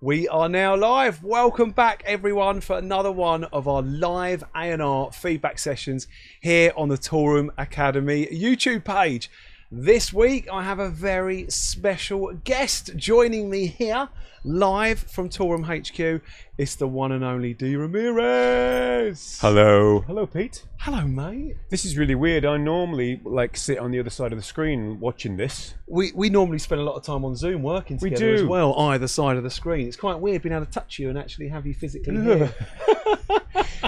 We are now live. Welcome back, everyone, for another one of our live A&R feedback sessions here on the Toolroom Academy YouTube page. This week, I have a very special guest joining me here live from Toolroom HQ. It's the one and only D.Ramirez. Hello. Hello, Pete. Hello, mate. This is really weird. I normally sit on the other side of the screen watching this. We normally spend a lot of time on Zoom working together as well, either side of the screen. It's quite weird being able to touch you and actually have you physically here.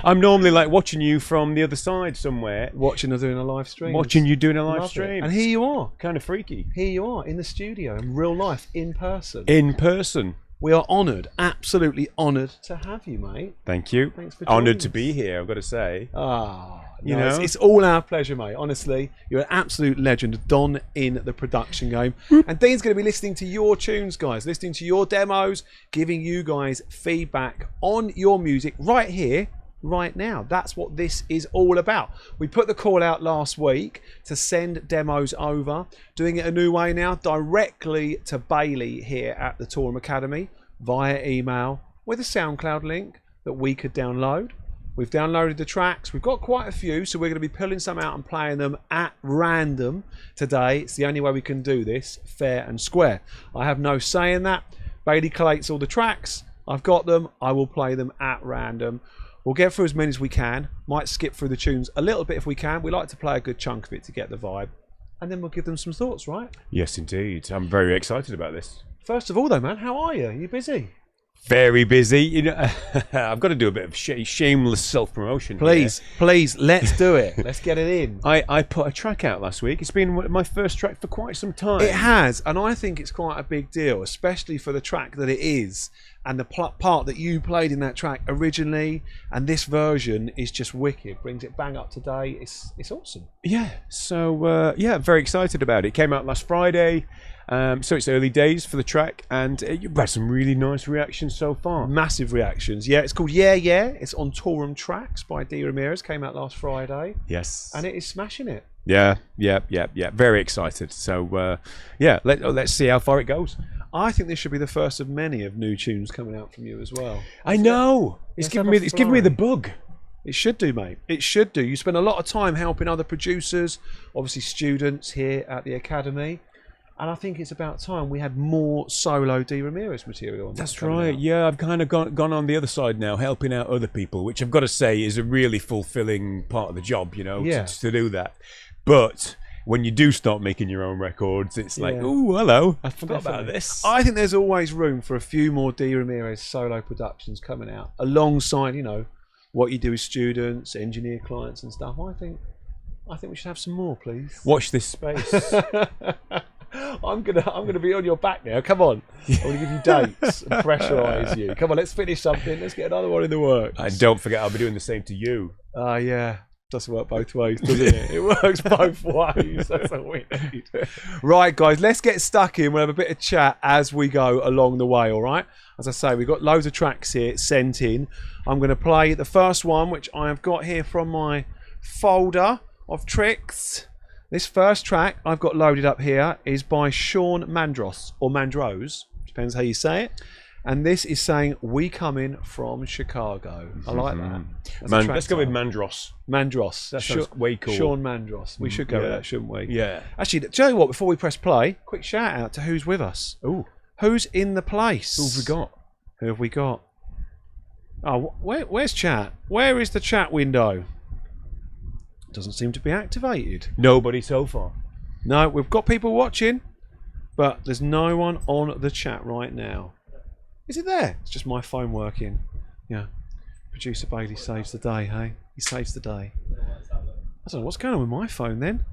I'm normally watching you from the other side somewhere. Watching us doing a live stream. Watching you doing a live Love stream. It. And here you are. Kind of freaky. Here you are in the studio, in real life, in person. In person. We are honoured, absolutely honoured to have you, mate. Thank you. Thanks for joining Honoured us. to be here, I've got to say. You know, it's all our pleasure, mate. Honestly, you're an absolute legend, Don in the production game. And Dean's going to be listening to your tunes, guys, listening to your demos, giving you guys feedback on your music right here, right now. That's what this is all about. We put the call out last week to send demos over, doing it a new way now, directly to Bailey here at the Toolroom Academy via email with a SoundCloud link that we could download. We've downloaded the tracks. We've got quite a few, so we're going to be pulling some out and playing them at random today. It's the only way we can do this, fair and square. I have no say in that. Bailey collates all the tracks. I've got them. I will play them at random. We'll get through as many as we can. Might skip through the tunes a little bit if we can. We like to play a good chunk of it to get the vibe. And then we'll give them some thoughts, right? Yes, indeed. I'm very excited about this. First of all, though, man, how are you? Are you busy? Very busy. You know, I've got to do a bit of shameless self-promotion. Please, let's do it. Let's get it in. I put a track out last week. It's been my first track for quite some time. It has, and I think it's quite a big deal, especially for the track that it is, and the part that you played in that track originally, and this version is just wicked. Brings it bang up to date. It's awesome. Yeah. So yeah, very excited about it. It came out last Friday. So it's early days for the track, and you've had some really nice reactions so far. Massive reactions. Yeah, it's called Yeah Yeah. It's on Toolroom Tracks by D.Ramirez. Came out last Friday. Yes. And it is smashing it. Yeah. Very excited. So yeah, let's see how far it goes. I think this should be the first of many of new tunes coming out from you as well. I know. It's giving me the bug. It should do, mate. It should do. You spend a lot of time helping other producers, obviously students here at the Academy. And I think it's about time we had more solo D.Ramirez material. That's right. Yeah, I've kind of gone on the other side now, helping out other people, which I've got to say is a really fulfilling part of the job, you know, to do that. But when you do start making your own records, it's like, oh, hello, I forgot about this. I think there's always room for a few more D.Ramirez solo productions coming out alongside, you know, what you do with students, engineer clients and stuff. I think we should have some more, please. Watch this space. I'm gonna be on your back now. Come on, I'm gonna give you dates and pressurise you. Come on, let's finish something. Let's get another one in the works. And don't forget, I'll be doing the same to you. Yeah, doesn't work both ways, does it? It works both ways. That's what we need. Right, guys, let's get stuck in. We'll have a bit of chat as we go along the way. All right. As I say, we've got loads of tracks here sent in. I'm going to play the first one, which I have got here from my folder of tricks. This first track I've got loaded up here is by Sean Mandros, or Mandrose, depends how you say it. And this is saying, "We coming from Chicago." I like that. Let's go with Mandros. Mandros. That sounds way cool. Sean Mandros. We should go with that, shouldn't we? Yeah. Actually, do you know what? Before we press play, quick shout out to who's with us. Ooh. Who's in the place? Who have we got? Who have we got? Oh, where's chat? Where is the chat window? Doesn't seem to be activated. Nobody so far. No, we've got people watching, but there's no one on the chat right now. Is it there? It's just my phone working. Yeah. Producer Bailey saves the day, hey? He saves the day. I don't know what's going on with my phone then.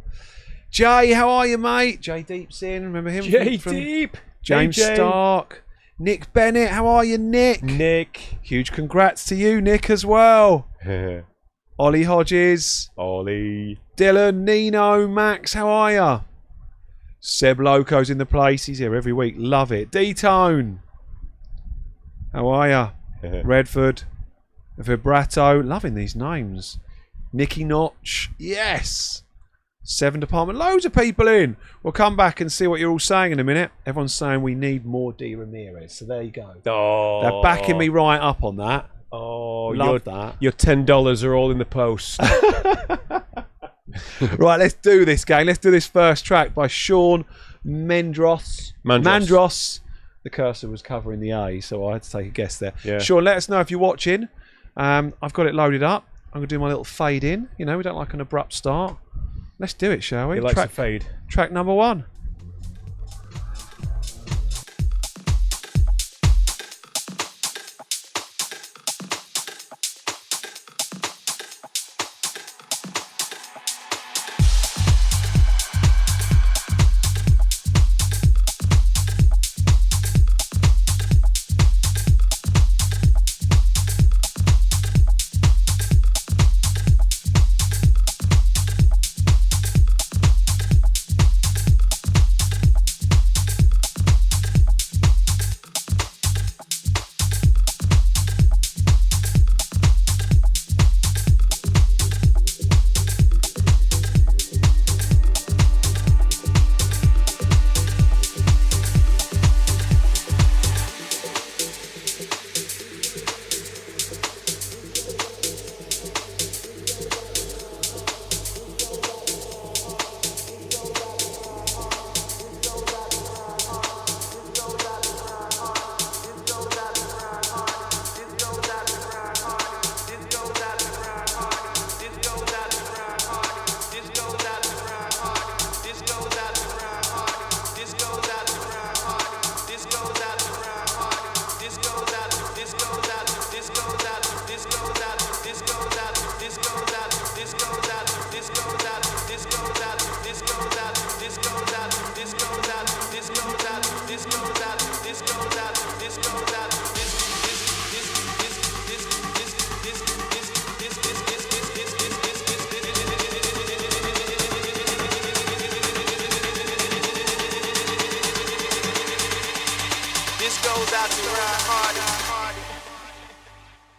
Jay, how are you, mate? Jay Deep's in. Remember him? Jay Deep. James Stark. Nick Bennett, how are you, Nick? Nick. Huge congrats to you, Nick, as well. Ollie Hodges. Ollie. Dylan, Nino, Max, how are ya? Seb Loco's in the place. He's here every week. Love it. D-Tone. How are ya? Redford. Vibrato. Loving these names. Nicky Notch. Yes. 7 department. Loads of people in. We'll come back and see what you're all saying in a minute. Everyone's saying we need more D.Ramirez. So there you go. Oh. They're backing me right up on that. Oh, love that. Your $10 are all in the post. Right, let's do this, gang. Let's do this first track by Sean Mandros. The cursor was covering the A, so I had to take a guess there. Yeah. Sean, let us know if you're watching. I've got it loaded up. I'm going to do my little fade in. You know, we don't like an abrupt start. Let's do it, shall we? He likes a fade. Track number 1.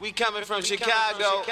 We coming from Chicago.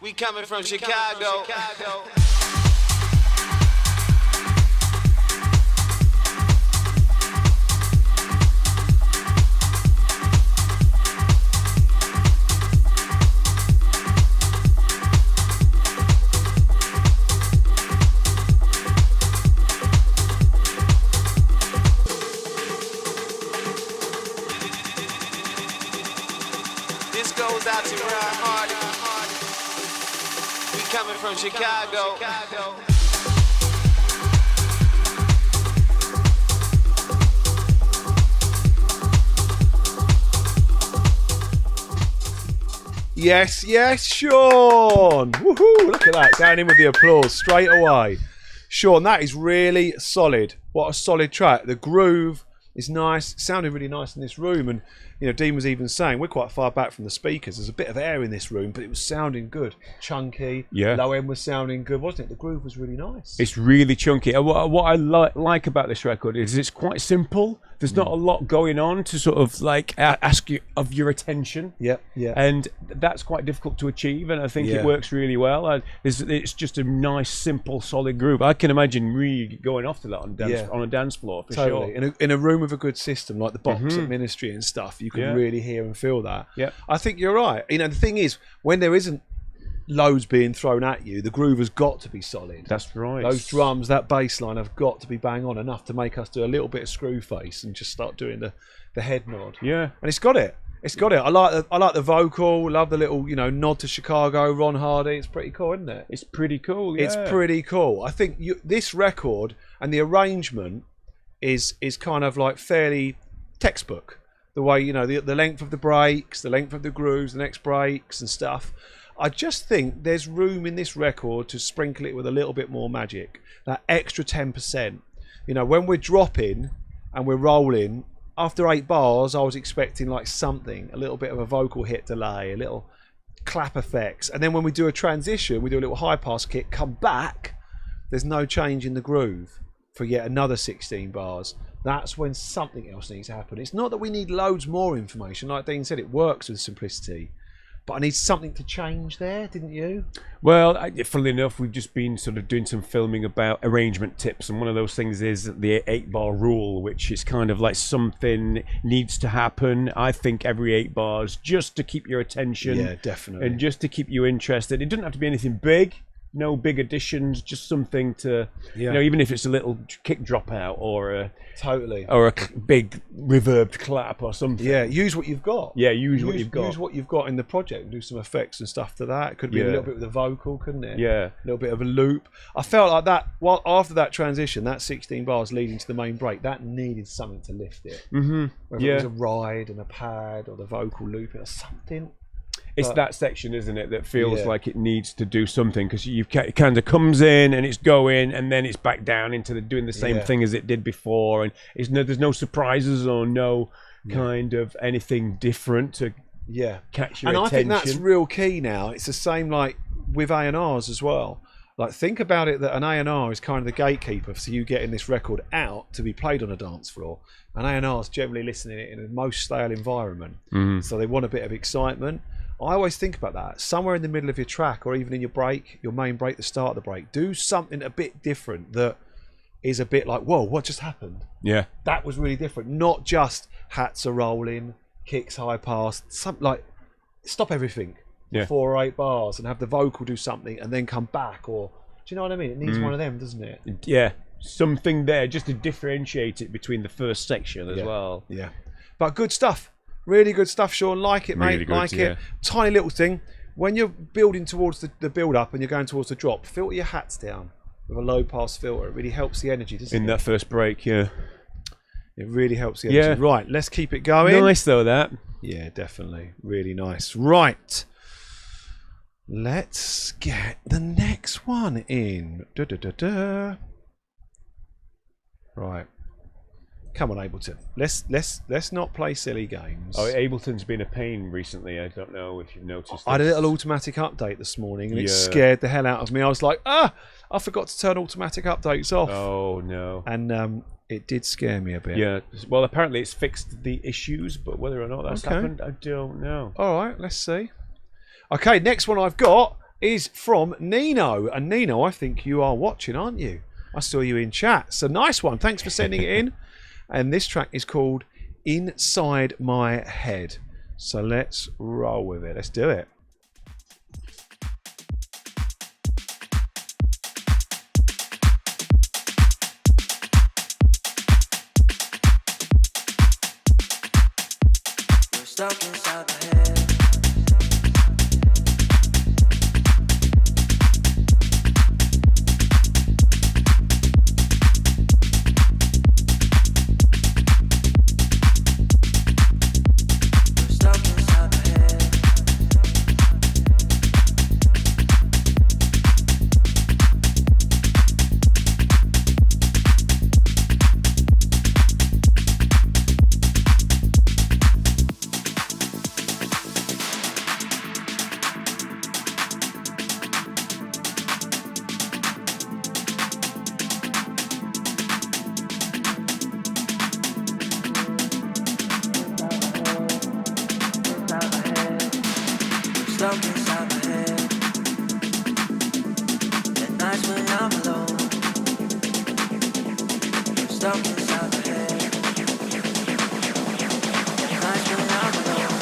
We coming from Chicago. This goes out to Ryan Hardy. We coming from Chicago. Yes, Sean. Woohoo! Look at that. Going in with the applause straight away. Sean, that is really solid. What a solid track. The groove is nice. It sounded really nice in this room. And, you know, Dean was even saying, we're quite far back from the speakers. There's a bit of air in this room, but it was sounding good. Chunky. Yeah. Low end was sounding good, wasn't it? The groove was really nice. It's really chunky. What I like about this record is it's quite simple. There's not a lot going on to sort of like ask you of your attention. Yeah. And that's quite difficult to achieve, and I think it works really well. It's just a nice, simple, solid groove. I can imagine really going off to that on a dance floor for sure. In a room with a good system like the box at Ministry and stuff, you can really hear and feel that. Yeah, I think you're right. You know, the thing is, when there isn't loads being thrown at you, the groove has got to be solid. That's right. Those drums, that bass line have got to be bang on enough to make us do a little bit of screw face and just start doing the head nod. Yeah, and it's got it. I like the vocal. Love the little, you know, nod to Chicago, Ron Hardy. It's pretty cool, isn't it? It's pretty cool. Yeah. It's pretty cool. I think this record and the arrangement is kind of like fairly textbook. The way, you know, the length of the breaks, the length of the grooves, the next breaks and stuff. I just think there's room in this record to sprinkle it with a little bit more magic. That extra 10%. You know, when we're dropping and we're rolling, after 8 bars, I was expecting like something, a little bit of a vocal hit delay, a little clap effects. And then when we do a transition, we do a little high pass kick, come back, there's no change in the groove for yet another 16 bars. That's when something else needs to happen. It's not that we need loads more information. Like Dean said, it works with simplicity. But I need something to change there, didn't you? Well, funnily enough, we've just been sort of doing some filming about arrangement tips, and one of those things is the 8-bar rule, which is kind of like something needs to happen, I think, every 8 bars, just to keep your attention. Yeah, definitely. And just to keep you interested. It doesn't have to be anything big. No big additions, just something to, you know, even if it's a little kick drop out or a big reverbed clap or something. Yeah, use what you've got. Yeah, use what you've got. Use what you've got in the project and do some effects and stuff to that. It could be a little bit with the vocal, couldn't it? Yeah. A little bit of a loop. I felt like that, well, after that transition, that 16 bars leading to the main break, that needed something to lift it. Mm-hmm. Whether it was a ride and a pad or the vocal loop or something. It's that section, isn't it, that feels like it needs to do something, because it kind of comes in and it's going and then it's back down into doing the same thing as it did before, and there's no surprises or no kind of anything different to catch your attention. And I think that's real key now. It's the same like with A&Rs as well. Like, think about it that an A&R is kind of the gatekeeper for you getting this record out to be played on a dance floor. And A&Rs generally listening to it in a most stale environment, so they want a bit of excitement. I always think about that. Somewhere in the middle of your track, or even in your break, your main break, the start of the break, do something a bit different that is a bit like, whoa, what just happened? Yeah. That was really different. Not just hats are rolling, kicks, high pass, something like, stop everything for 4 or 8 bars and have the vocal do something and then come back. Or, do you know what I mean? It needs one of them, doesn't it? Yeah. Something there just to differentiate it between the first section as well. Yeah. But good stuff. Really good stuff, Sean. Like it, mate. Really good, like it. Tiny little thing. When you're building towards the build-up and you're going towards the drop, filter your hats down with a low-pass filter. It really helps the energy, doesn't it? In that first break, yeah. It really helps the energy. Yeah. Right, let's keep it going. Nice, though, that. Yeah, definitely. Really nice. Right. Let's get the next one in. Right. Come on, Ableton. Let's not play silly games. Oh, Ableton's been a pain recently. I don't know if you've noticed. I had a little automatic update this morning, and it scared the hell out of me. I was like, I forgot to turn automatic updates off. Oh no! And it did scare me a bit. Yeah. Well, apparently it's fixed the issues, but whether or not that's happened, I don't know. All right, let's see. Okay, next one I've got is from Nino, and Nino, I think you are watching, aren't you? I saw you in chat. So nice one. Thanks for sending it in. And this track is called Inside My Head. So let's roll with it. Let's do it. We're stuck inside the head. Stuck inside the head. stuck inside my head. At nights when I'm alone, you're stuck inside my head. At nights when I'm alone.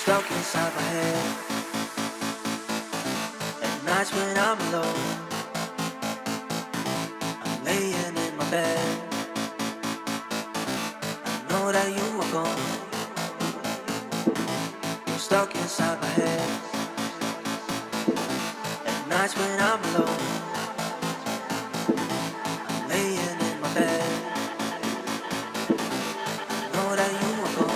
Stuck inside my head. At nights when I'm alone, I'm laying in my bed. I know that you are gone. You're stuck inside my head. At nights when I'm alone, I'm laying in my bed. I know that you are gone.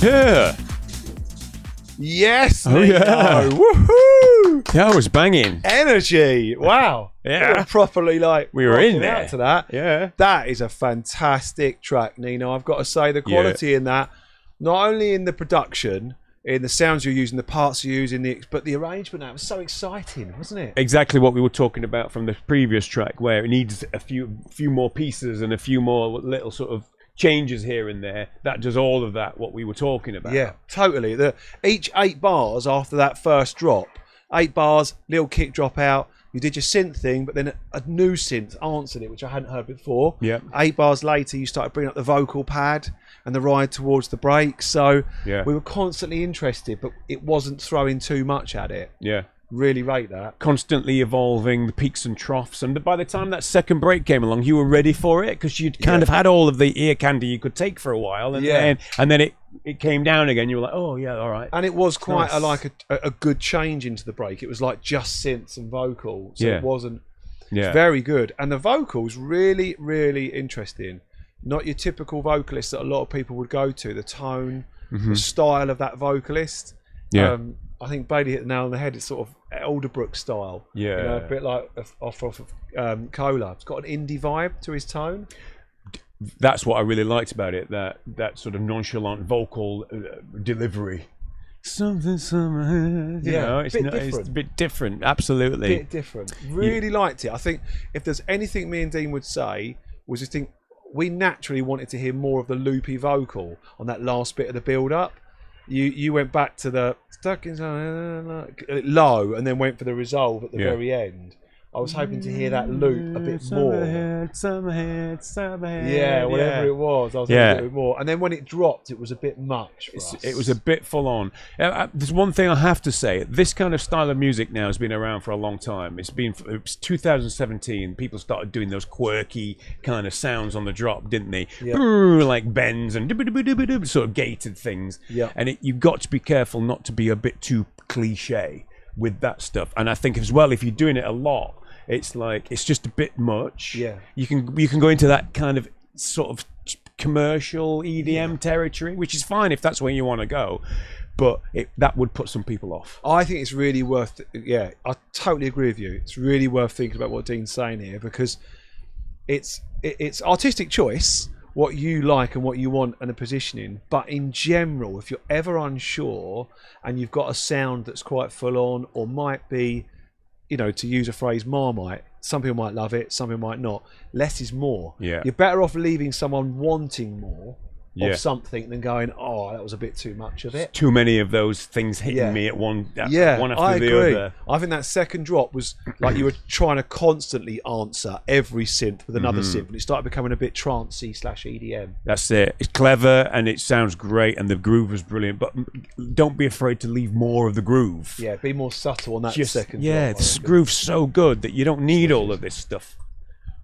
Yeah. Yes. Oh, yeah. Nico. Woohoo! Yeah, I was banging. Energy. Wow. Yeah. We were properly like We were in rocking there. out to that. Yeah. That is a fantastic track, Nino. I've got to say the quality in that, not only in the production, in the sounds you're using, the parts you're using, but the arrangement. That was so exciting, wasn't it? Exactly what we were talking about from the previous track, where it needs a few more pieces and a few more little sort of changes here and there. That does all of that, what we were talking about. Yeah, totally. Each 8 bars after that first drop, 8 bars, little kick drop out. You did your synth thing, but then a new synth answered it, which I hadn't heard before. Yeah. 8 bars later, you started bringing up the vocal pad and the ride towards the break. So we were constantly interested, but it wasn't throwing too much at it. Yeah. Really rate that. Constantly evolving, the peaks and troughs, and by the time that second break came along, you were ready for it because you'd kind of had all of the ear candy you could take for a while, and then it came down again. You were like, oh yeah, all right. And it was quite nice. a good change into the break. It was like just synths and vocals, so it wasn't. Yeah. Very good, and the vocals really, really interesting. Not your typical vocalist that a lot of people would go to. The tone, the style of that vocalist. Yeah. I think Bailey hit the nail on the head. It's sort of Elderbrook style. Yeah. You know, a bit like off of Cola. It's got an indie vibe to his tone. That's what I really liked about it. That sort of nonchalant vocal delivery. Something, you know, it's a bit different. Absolutely. Bit different. Really liked it. I think if there's anything me and Dean would say was just think we naturally wanted to hear more of the loopy vocal on that last bit of the build-up. You went back to the stuck in low and then went for the resolve at the very end. I was hoping to hear that loop a bit more. Yeah, whatever it was. I was hoping a bit more. And then when it dropped, it was a bit much for us. It was a bit full on. There's one thing I have to say. This kind of style of music now has been around for a long time. It's 2017. People started doing those quirky kind of sounds on the drop, didn't they? Yeah. Like bends and sort of gated things. Yeah. And you've got to be careful not to be a bit too cliche with that stuff. And I think as well, if you're doing it a lot, it's like it's just a bit much. Yeah. You can go into that kind of sort of commercial EDM territory, which is fine if that's where you want to go, but that would put some people off. I think it's really worth. Yeah, I totally agree with you. It's really worth thinking about what Dean's saying here, because it's artistic choice, what you like and what you want and the positioning. But in general, if you're ever unsure and you've got a sound that's quite full on, or might be, to use a phrase, Marmite, some people might love it, some people might not. Less is more. Yeah. You're better off leaving someone wanting more of something than going, oh, that was a bit too much of it. Too many of those things hitting me at one after the other. I think that second drop was like you were trying to constantly answer every synth with another synth, and it started becoming a bit trancey / EDM. That's it. It's clever and it sounds great and the groove was brilliant, but don't be afraid to leave more of the groove. Yeah, be more subtle on that second drop. Yeah, the groove's so good that you don't need all of this stuff.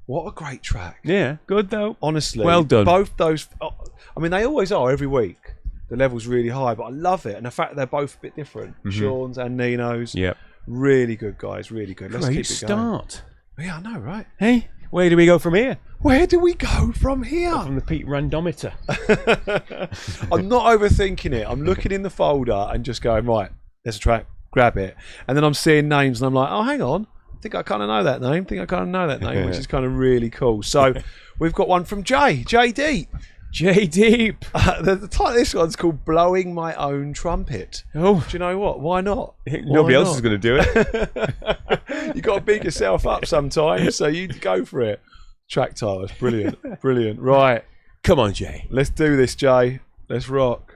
What a great track. Yeah, good though. Honestly. Well done. Both those, I mean, they always are every week. The level's really high, but I love it. And the fact that they're both a bit different. Sean's and Nino's. Yep. Really good, guys. Really good. Let's keep it start. Going. Yeah, I know, right? Hey, where do we go from here? Where do we go from here? From the Pete Randometer. I'm not overthinking it. I'm looking in the folder and just going, right, there's a track, grab it. And then I'm seeing names and I'm like, oh, hang on. I think I kind of know that name. Which is kind of really cool. So we've got one from J Deep. J Deep. The title of this one's called Blowing My Own Trumpet. Oh. Do you know what? Why not? Nobody else is going to do it. You got to beat yourself up sometimes, so you go for it. Track title. It's brilliant. Brilliant. Right. Come on, Jay. Let's do this, Jay. Let's rock.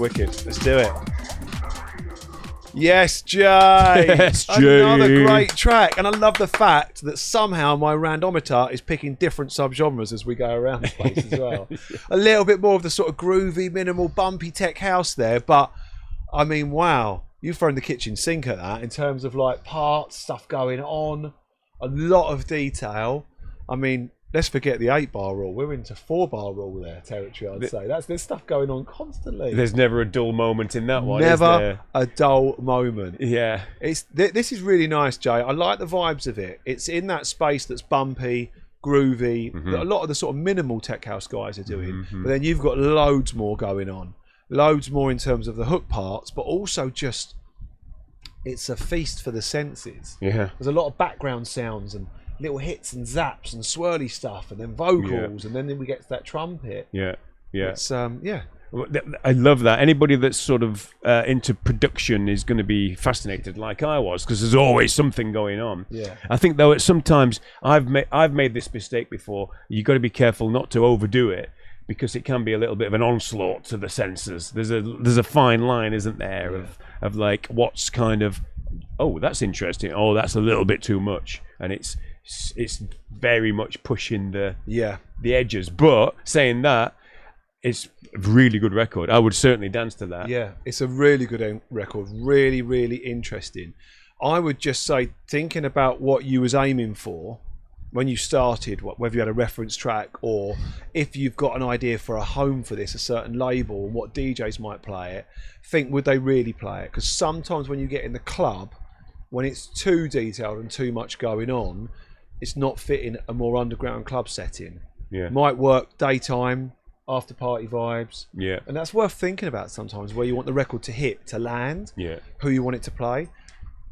Wicked. Let's do it. Yes, Jay. Yes, Jay. Another great track. And I love the fact that somehow my randometer is picking different subgenres as we go around the place as well. A little bit more of the sort of groovy, minimal, bumpy tech house there. But, I mean, wow. You've thrown the kitchen sink at that in terms of, like, parts, stuff going on, a lot of detail. I mean, let's forget the 8-bar rule. We're into 4-bar rule there territory, I'd say. There's stuff going on constantly. There's never a dull moment in that one, Never is there? a dull moment. Yeah. This is really nice, Jay. I like the vibes of it. It's in that space that's bumpy, groovy. A lot of the sort of minimal tech house guys are doing. But then you've got loads more going on. Loads more in terms of the hook parts, but also just, it's a feast for the senses. Yeah. There's a lot of background sounds and little hits and zaps and swirly stuff, and then vocals, and then we get to that trumpet. Yeah, yeah. It's yeah. I love that. Anybody that's sort of into production is going to be fascinated, like I was, because there's always something going on. Yeah. I think though, sometimes I've made this mistake before. You've got to be careful not to overdo it, because it can be a little bit of an onslaught to the senses. There's a fine line, isn't there, of like what's kind of, oh, that's interesting. Oh, that's a little bit too much, and it's very much pushing the edges. But saying that, it's a really good record. I would certainly dance to that. Yeah, it's a really good record. Really, really interesting. I would just say, thinking about what you was aiming for when you started, whether you had a reference track or if you've got an idea for a home for this, a certain label, and what DJs might play it, think, would they really play it? Because sometimes when you get in the club, when it's too detailed and too much going on, it's not fitting a more underground club setting. Yeah. Might work daytime, after party vibes. Yeah. And that's worth thinking about sometimes, where you want the record to hit, to land, who you want it to play.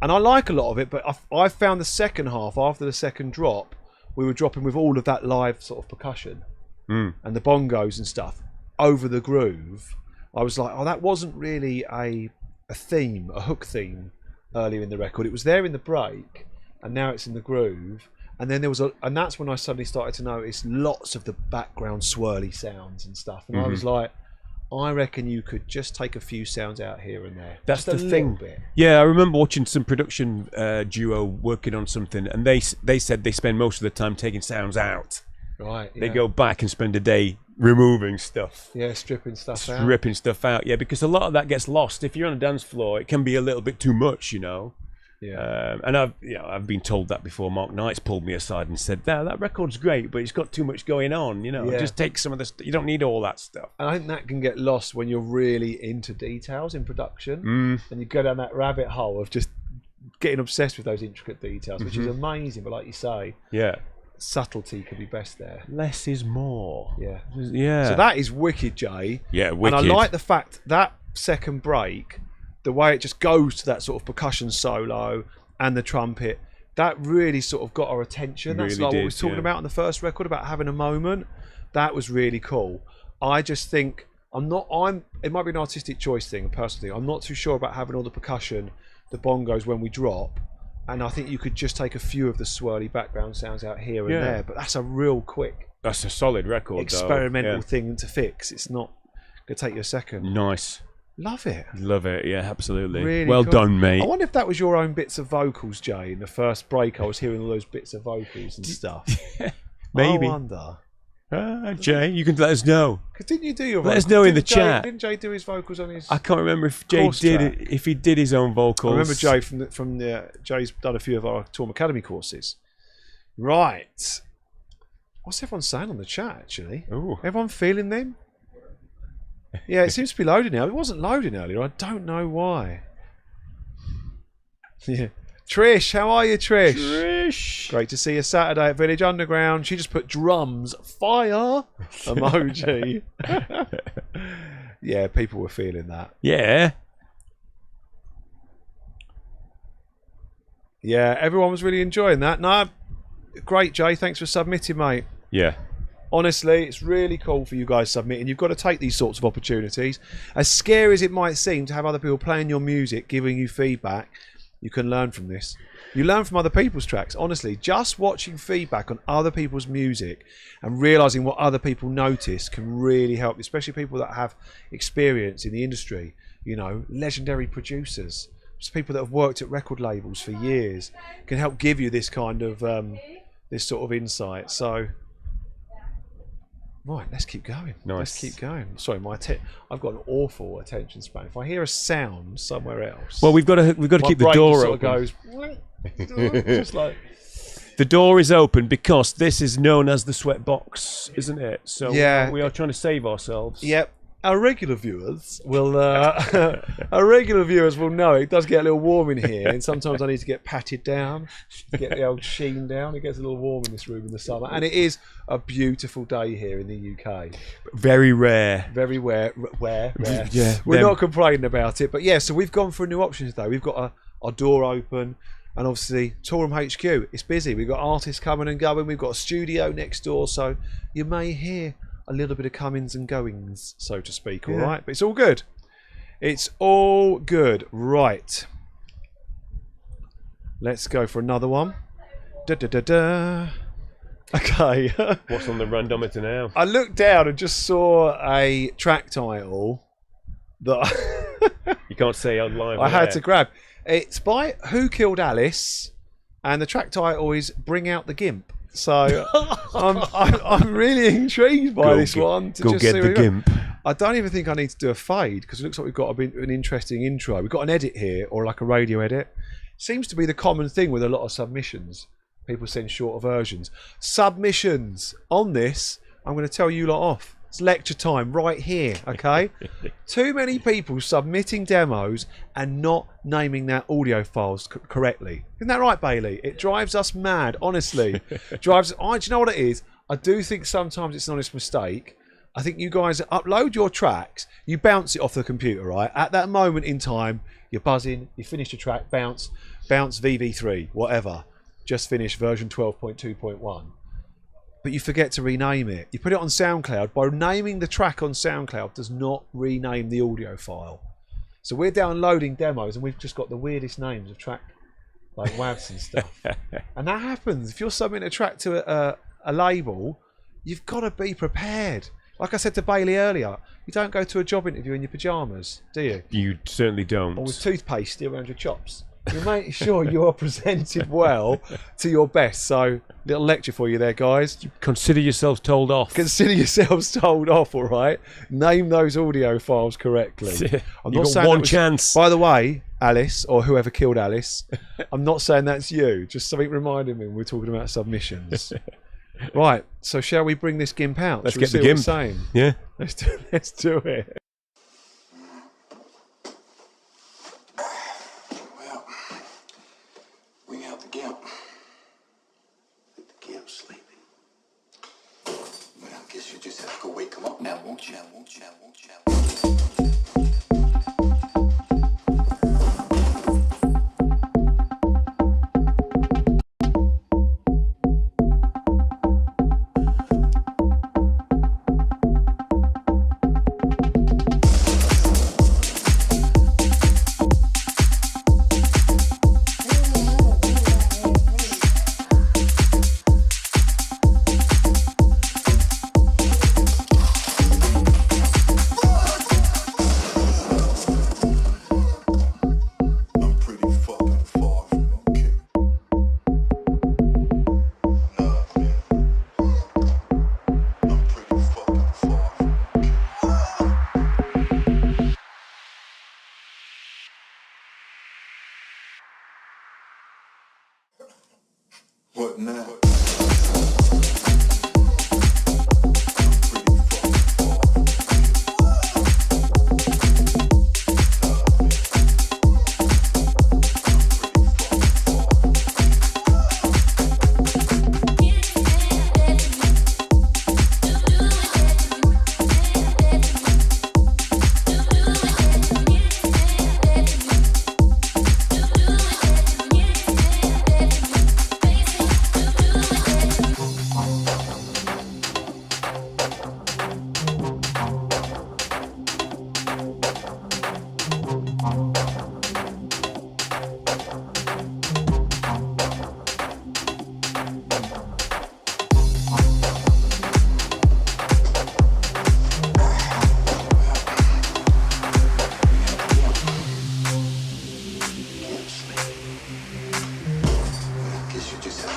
And I like a lot of it, but I found the second half, after the second drop, we were dropping with all of that live sort of percussion and the bongos and stuff over the groove. I was like, oh, that wasn't really a theme, a hook theme earlier in the record. It was there in the break, and now it's in the groove. And then there was and that's when I suddenly started to notice lots of the background swirly sounds and stuff. And I was like, I reckon you could just take a few sounds out here and there. That's just the a thing. little bit. Yeah, I remember watching some production duo working on something, and they said they spend most of the time taking sounds out. Right. They go back and spend a day removing stuff. Yeah, stripping stuff out. Stripping stuff out. Yeah, because a lot of that gets lost. If you're on a dance floor, it can be a little bit too much, you know. Yeah. And I've been told that before. Mark Knight's pulled me aside and said, that record's great, but it's got too much going on, you know. Just take some of the you don't need all that stuff. And I think that can get lost when you're really into details in production, and you go down that rabbit hole of just getting obsessed with those intricate details, which is amazing. But like you say, subtlety could be best there. Less is more. Yeah. So that is wicked, Jay. Yeah, wicked. And I like the fact that second break, the way it just goes to that sort of percussion solo and the trumpet, that really sort of got our attention. That's really like what we did, was talking about on the first record, about having a moment. That was really cool. I just think it might be an artistic choice thing, a personal thing. I'm not too sure about having all the percussion, the bongos when we drop. And I think you could just take a few of the swirly background sounds out here and there. But that's a real quick, that's a solid record, experimental thing to fix. It's not going to take you a second. Nice. Love it. Love it, yeah, absolutely. Really well cool. done, mate. I wonder if that was your own bits of vocals, Jay. In the first break, I was hearing all those bits of vocals and stuff. Maybe. I wonder. Jay, you can let us know. Because didn't you do your vocals? Let us know in the chat. Didn't Jay do his vocals on his? I can't remember if Jay did it, if he did his own vocals. I remember Jay from the Jay's done a few of our Torm Academy courses. Right. What's everyone saying on the chat, actually? Ooh. Everyone feeling them? Yeah, it seems to be loading now. It wasn't loading earlier. I don't know why. Yeah. Trish, how are you, Trish? Trish. Great to see you Saturday at Village Underground. She just put drums, fire emoji. Yeah, people were feeling that. Yeah. Yeah, everyone was really enjoying that. No, great, Jay. Thanks for submitting, mate. Yeah. Honestly, it's really cool for you guys submitting. You've got to take these sorts of opportunities. As scary as it might seem to have other people playing your music, giving you feedback, you can learn from this. You learn from other people's tracks. Honestly, just watching feedback on other people's music and realising what other people notice can really help, especially people that have experience in the industry. You know, legendary producers, just people that have worked at record labels for years, can help give you this kind of this sort of insight. So, right, let's keep going. Nice. Let's keep going. Sorry, I've got an awful attention span. If I hear a sound somewhere else, Well, we've got to keep the door sort open. of goes just like. The door is open because this is known as the sweat box, isn't it? So Yeah. we are trying to save ourselves. Yep. Our regular viewers will know it does get a little warm in here, and sometimes I need to get patted down, get the old sheen down. It gets a little warm in this room in the summer, and it is a beautiful day here in the UK. Very rare. Very rare. Yeah, We're not complaining about it, but yeah. So we've gone for a new option today. We've got our door open, and obviously Toolroom HQ. It's busy. We've got artists coming and going. We've got a studio next door, so you may hear a little bit of comings and goings, so to speak. All right, but it's all good. It's all good. Right. Let's go for another one. Da da da da. Okay. What's on the randometer now? I looked down and just saw a track title that You can't say on live. I had to grab. It's by Who Killed Alice, and the track title is Bring Out the Gimp. So I'm really intrigued by this one. Go get the gimp. I don't even think I need to do a fade because it looks like we've got an interesting intro. We've got an edit here, or like a radio edit. Seems to be the common thing with a lot of submissions. People send shorter versions. Submissions on this, I'm going to tell you lot off. It's lecture time right here, okay? Too many people submitting demos and not naming their audio files correctly. Isn't that right, Bailey? It drives us mad, honestly. Do you know what it is? I do think sometimes it's an honest mistake. I think you guys upload your tracks, you bounce it off the computer, right? At that moment in time, you're buzzing, you finish the track, bounce VV3, whatever. Just finished version 12.2.1. But you forget to rename it. You put it on SoundCloud. By naming the track on SoundCloud does not rename the audio file. So we're downloading demos and we've just got the weirdest names of track, like WAVs and stuff. And that happens. If you're submitting a track to a label, you've got to be prepared. Like I said to Bailey earlier, you don't go to a job interview in your pyjamas, do you? You certainly don't. Or with toothpaste still around your chops. You're making sure you are presented well to your best. So, little lecture for you there, guys. Consider yourselves told off. Consider yourselves told off, all right? Name those audio files correctly. You've got one chance. By the way, Alice, or whoever killed Alice, I'm not saying that's you. Just something reminded me when we're talking about submissions. Right, so shall we bring this gimp out? Let's get the gimp. Yeah. Let's do it. Well, bring out the gimp. Let the gimp sleeping. Well, I guess you just have to go wake him up now, won't you? What now?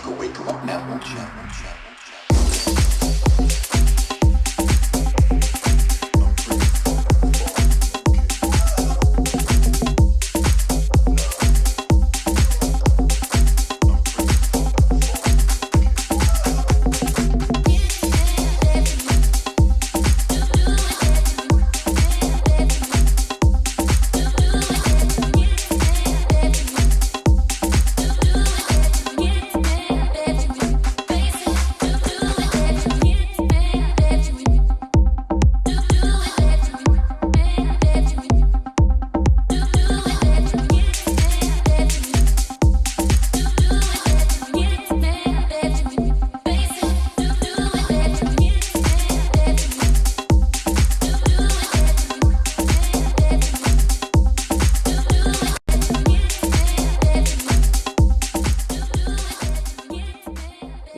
Go wake him up now, won't you?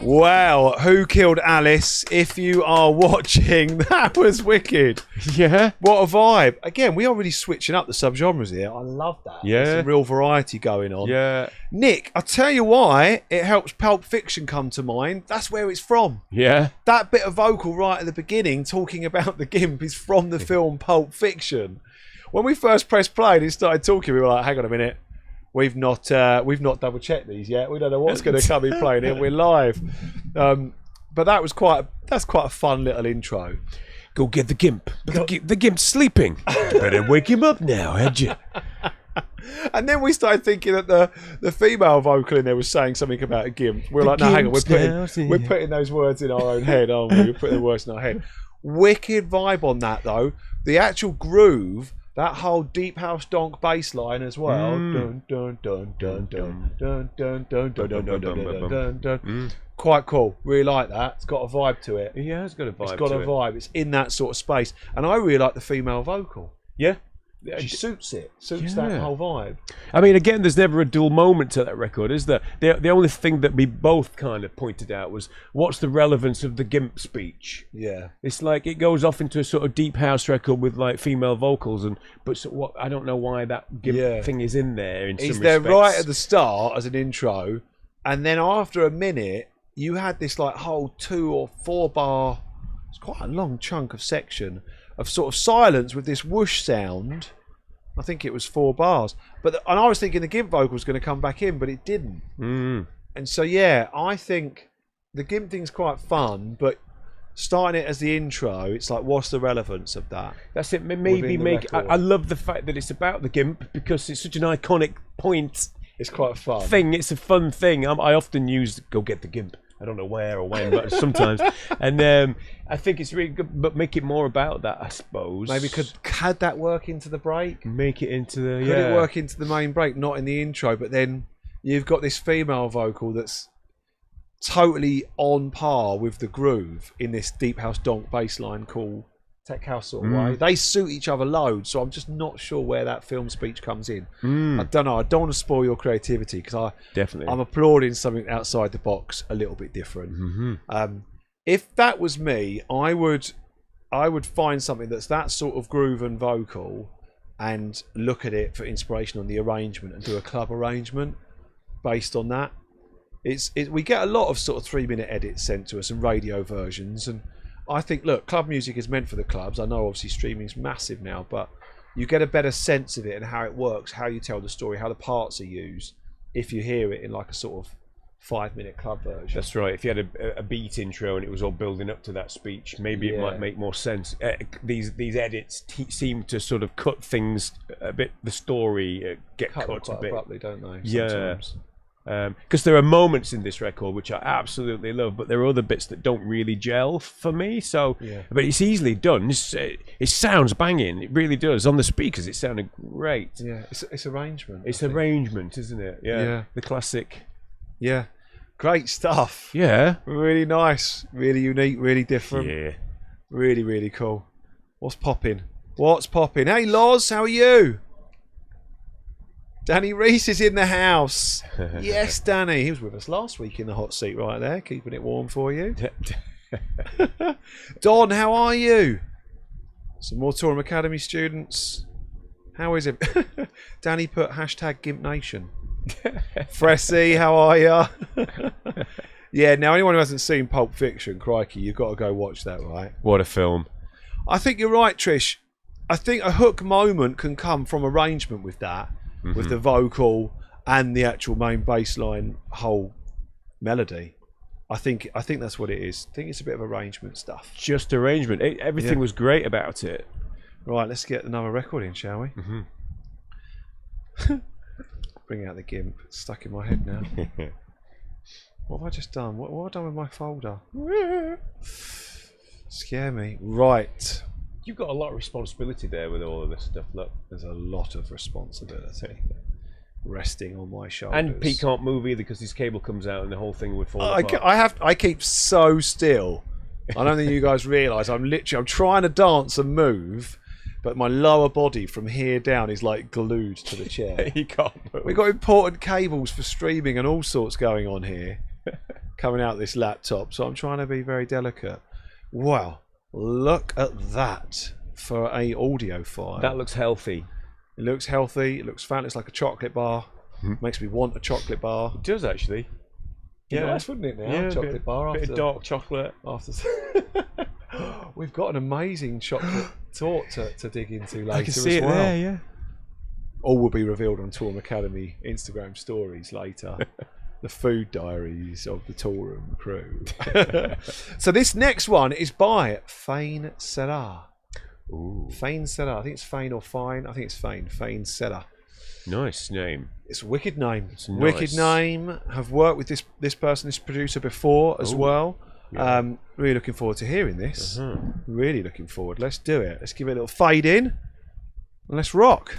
Wow, Who Killed Alice? If you are watching, that was wicked. Yeah. What a vibe. Again, we are really switching up the subgenres here. I love that. Yeah. There's some real variety going on. Yeah. Nick, I'll tell you why it helps Pulp Fiction come to mind. That's where it's from. Yeah. That bit of vocal right at the beginning talking about the GIMP is from the film Pulp Fiction. When we first pressed play and it started talking, we were like, hang on a minute. We've not double checked these yet. We don't know what's going to come in playing it. We're live, but that's quite a fun little intro. Go get the GIMP. The GIMP's sleeping. You better wake him up now, had you? And then we started thinking that the female vocal in there was saying something about a GIMP. We're like, no, hang on, we're putting those words in our own head, aren't we? We're putting the words in our head. Wicked vibe on that though. The actual groove. That whole deep house donk bass line as well. Dun, dun, dun, dun, dun, dun, dun, dun, dun, dun, dun, dun, dun, dun. Quite cool. Really like that. It's got a vibe to it. Yeah, it's got a vibe. It's got a vibe. It's in that sort of space. And I really like the female vocal. Yeah. She suits it. Suits that whole vibe. I mean, again, there's never a dull moment to that record, is there? The only thing that we both kind of pointed out was, what's the relevance of the GIMP speech? Yeah. It's like it goes off into a sort of deep house record with like female vocals, but what I don't know why that GIMP thing is in there. He's there right at the start as an intro, and then after a minute, you had this like whole 2 or 4 bar. It's quite a long chunk of section of sort of silence with this whoosh sound. I think it was 4 bars, and I was thinking the GIMP vocal was going to come back in, but it didn't. And so yeah, I think the GIMP thing's quite fun, but starting it as the intro, it's like, what's the relevance of that? That's it. Maybe make. I love the fact that it's about the GIMP because it's such an iconic point. It's quite fun thing. It's a fun thing. I often use "Go Get the GIMP." I don't know where or when, but sometimes. And I think it's really good, but make it more about that, I suppose. Maybe could that work into the break? Make it into the Could it work into the main break, not in the intro, but then you've got this female vocal that's totally on par with the groove in this deep house donk bass line called tech house sort of way. They suit each other loads, so I'm just not sure where that film speech comes in. I don't know. I don't want to spoil your creativity because I'm applauding something outside the box a little bit different. If that was me, I would find something that's that sort of groove and vocal and look at it for inspiration on the arrangement and do a club arrangement based on that. We get a lot of sort of 3-minute edits sent to us and radio versions, and I think, look, club music is meant for the clubs. I know obviously streaming's massive now, but you get a better sense of it and how it works, how you tell the story, how the parts are used if you hear it in like a sort of 5-minute club version. That's right. If you had a beat intro and it was all building up to that speech, maybe it might make more sense. These edits seem to sort of cut things a bit. The story get cut a bit abruptly, don't they? Sometimes. Because there are moments in this record which I absolutely love, but there are other bits that don't really gel for me. So, but it's easily done. It sounds banging. It really does. On the speakers, it sounded great. Yeah, it's arrangement. It's arrangement, isn't it? Yeah, the classic. Yeah, great stuff. Yeah, really nice, really unique, really different. Yeah, really, really cool. What's popping? Hey, Loz, how are you? Danny Reese is in the house. Yes, Danny. He was with us last week in the hot seat right there, keeping it warm for you. Don, how are you? Some more Torum Academy students. How is it? Danny put #GimpNation. Fressy, how are ya? Yeah, now anyone who hasn't seen Pulp Fiction, crikey, you've got to go watch that, right? What a film. I think you're right, Trish. I think a hook moment can come from arrangement with that, with the vocal and the actual main bass line whole melody. I think that's what it is. I think it's a bit of arrangement stuff. Just arrangement. Everything was great about it. Right, let's get another record in, shall we? Bring out the GIMP. It's stuck in my head now. What have I just done? What have I done with my folder? Scare me. Right. You've got a lot of responsibility there with all of this stuff. Look, there's a lot of responsibility resting on my shoulders. And Pete can't move either because his cable comes out and the whole thing would fall apart. I keep so still. I don't think you guys realise I'm trying to dance and move, but my lower body from here down is like glued to the chair. You can't move. We've got important cables for streaming and all sorts going on here, coming out this laptop. So I'm trying to be very delicate. Wow, look at that for a audio file. That looks healthy. It looks healthy. It looks fat. It's like a chocolate bar. Makes me want a chocolate bar. It does actually. Yeah, nice, wouldn't it? Now, yeah, chocolate bar. Bit of dark chocolate. After we've got an amazing chocolate tort to dig into later. I can see as it well. there. Yeah. All will be revealed on Toolroom Academy Instagram stories later. The food diaries of the Toolroom crew. So this next one is by Fane Serra. Ooh. Fane Serra. I think it's Fane or Fine. I think it's Fane. Fane Serra. Nice name. It's a wicked name. It's nice. Wicked name. Have worked with this person, this producer before as well. Yeah. Really looking forward to hearing this. Really looking forward. Let's do it. Let's give it a little fade in. And let's rock.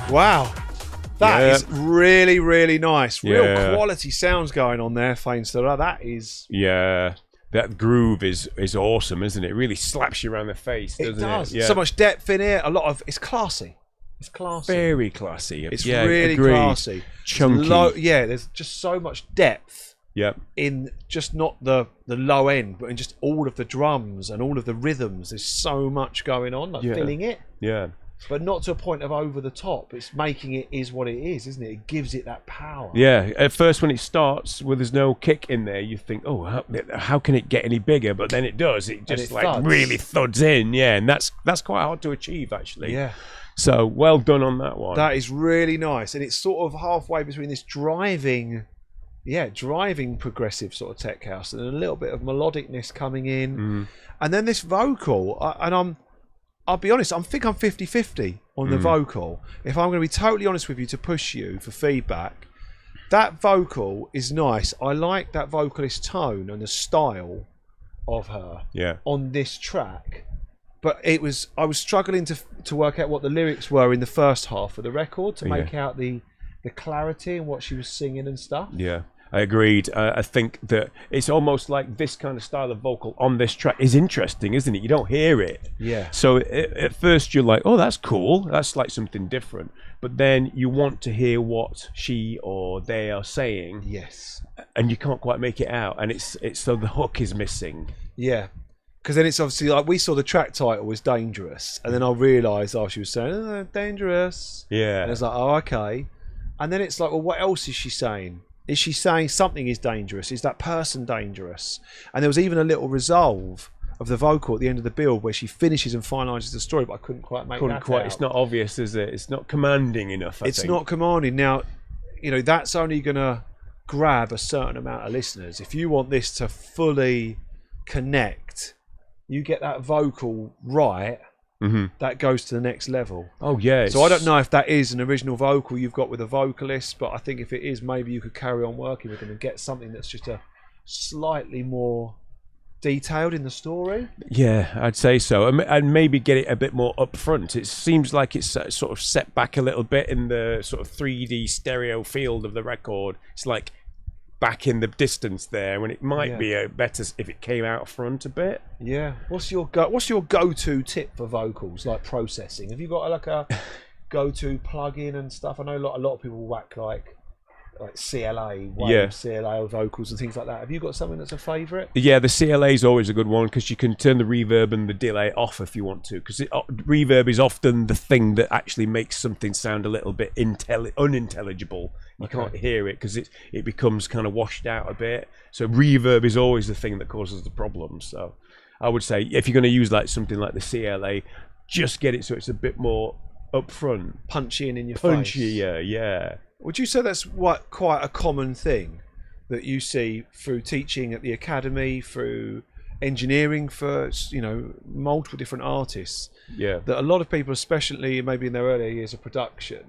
Wow. That is really, really nice. Real quality sounds going on there, Fainster. That is... Yeah. That groove is awesome, isn't it? It really slaps you around the face, doesn't it? Does. Yeah. So much depth in it. It's classy. It's classy. Very classy. It's really classy. Chunky. There's just so much depth in just not the low end, but in just all of the drums and all of the rhythms. There's so much going on, filling it. Yeah. But not to a point of over the top. It's making it is what it is, isn't it? It gives it that power. Yeah. At first, when it starts, where there's no kick in there, you think, oh, how can it get any bigger? But then it does. It just really thuds in. Yeah, and that's quite hard to achieve, actually. Yeah. So well done on that one. That is really nice, and it's sort of halfway between this driving progressive sort of tech house and a little bit of melodicness coming in, and then this vocal. I'll be honest, I think I'm 50-50 on the vocal. If I'm going to be totally honest with you, to push you for feedback, that vocal is nice. I like that vocalist tone and the style of her on this track. But I was struggling to work out what the lyrics were in the first half of the record to make out the clarity and what she was singing and stuff. Yeah. I agreed. I think that it's almost like this kind of style of vocal on this track is interesting, isn't it? You don't hear it. Yeah. So at first you're like, oh, that's cool. That's like something different. But then you want to hear what she or they are saying. Yes. And you can't quite make it out. And it's so the hook is missing. Yeah. Because then it's obviously like we saw the track title was Dangerous. And then I realised, she was saying, dangerous. Yeah. And it's like, oh, okay. And then it's like, well, what else is she saying? Is she saying something is dangerous? Is that person dangerous? And there was even a little resolve of the vocal at the end of the build where she finishes and finalises the story, but I couldn't quite make that out. It's not obvious, is it? It's not commanding enough, I think. It's not commanding. Now, that's only going to grab a certain amount of listeners. If you want this to fully connect, you get that vocal right, that goes to the next level. Oh, yeah. So I don't know if that is an original vocal you've got with a vocalist, but I think if it is, maybe you could carry on working with them and get something that's just a slightly more detailed in the story. Yeah, I'd say so. And maybe get it a bit more upfront. It seems like it's sort of set back a little bit in the sort of 3D stereo field of the record. It's like back in the distance there, when it might be better if it came out front a bit. Yeah. What's your go-to tip for vocals, like processing? Have you got like a go-to plug-in and stuff? I know a lot of people whack like CLA, CLA vocals and things like that. Have you got something that's a favourite? Yeah, the CLA is always a good one because you can turn the reverb and the delay off if you want to, because reverb is often the thing that actually makes something sound a little bit unintelligible. You can't hear it because it becomes kind of washed out a bit. So reverb is always the thing that causes the problem. So I would say if you're going to use like something like the CLA, just get it so it's a bit more upfront, punchy in your face. Yeah. Would you say that's quite a common thing that you see through teaching at the academy, through engineering for multiple different artists? Yeah. That a lot of people, especially maybe in their earlier years of production,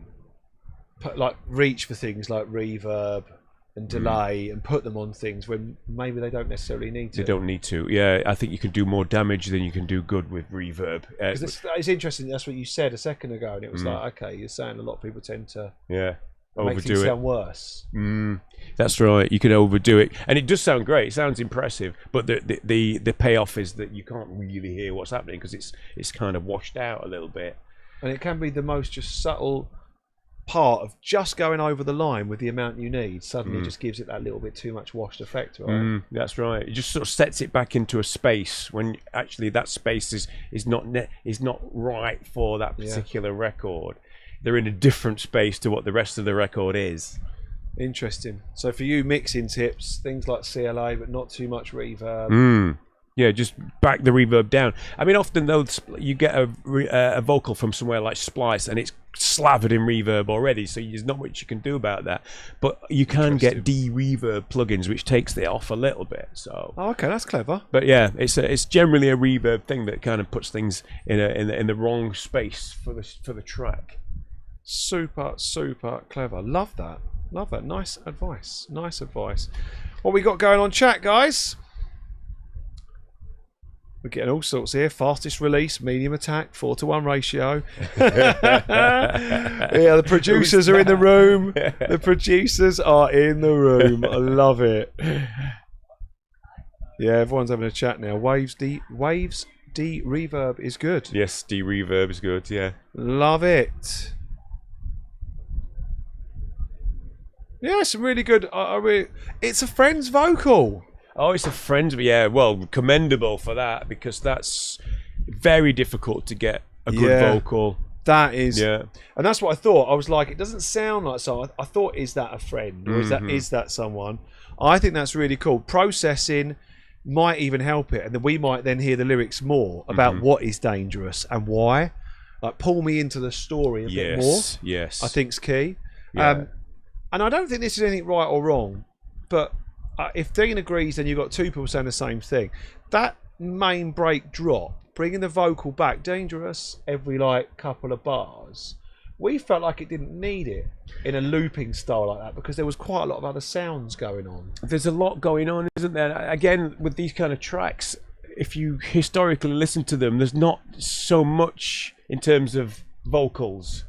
reach for things like reverb and delay and put them on things when maybe they don't necessarily need to. They don't need to. Yeah, I think you can do more damage than you can do good with reverb. It's interesting. That's what you said a second ago, and it was like, okay, you're saying a lot of people tend to overdo things sound worse. That's right. You can overdo it, and it does sound great. It sounds impressive, but the payoff is that you can't really hear what's happening because it's kind of washed out a little bit. And it can be the most just subtle part of just going over the line with the amount you need. Suddenly just gives it that little bit too much washed effect, right? That's right. It just sort of sets it back into a space when actually that space is not right for that particular record. They're in a different space to what the rest of the record is. Interesting. So for you, mixing tips, things like CLA, but not too much reverb. Yeah, just back the reverb down. I mean, often though, you get a vocal from somewhere like Splice, and it's slathered in reverb already, so there's not much you can do about that. But you can get D-Reverb plugins, which takes it off a little bit. So. Oh, okay, that's clever. But yeah, it's generally a reverb thing that kind of puts things in the wrong space for the track. Super clever. Love that. Nice advice. What we got going on chat, guys? We're getting all sorts here. Fastest release, medium attack, 4-to-1 ratio. Yeah, the producers are in the room. The producers are in the room. I love it. Yeah, everyone's having a chat now. Waves D reverb is good. Yes, D reverb is good. Yeah, love it. Yeah, some really good. It's a friend's vocal. Oh, it's a friend. Yeah, well, commendable for that, because that's very difficult to get a good vocal. That is, yeah, and that's what I thought. I was like, it doesn't sound like someone. I thought, is that a friend, or is that someone? I think that's really cool. Processing might even help it, and then we might then hear the lyrics more about what is dangerous and why. Like, pull me into the story a bit more. Yes, I think's key. Yeah. And I don't think this is anything right or wrong, but if Dean agrees, then you've got two people saying the same thing. That main break drop, bringing the vocal back, dangerous every like couple of bars, we felt like it didn't need it in a looping style like that, because there was quite a lot of other sounds going on. There's a lot going on, isn't there? Again, with these kind of tracks, if you historically listen to them, there's not so much in terms of vocals.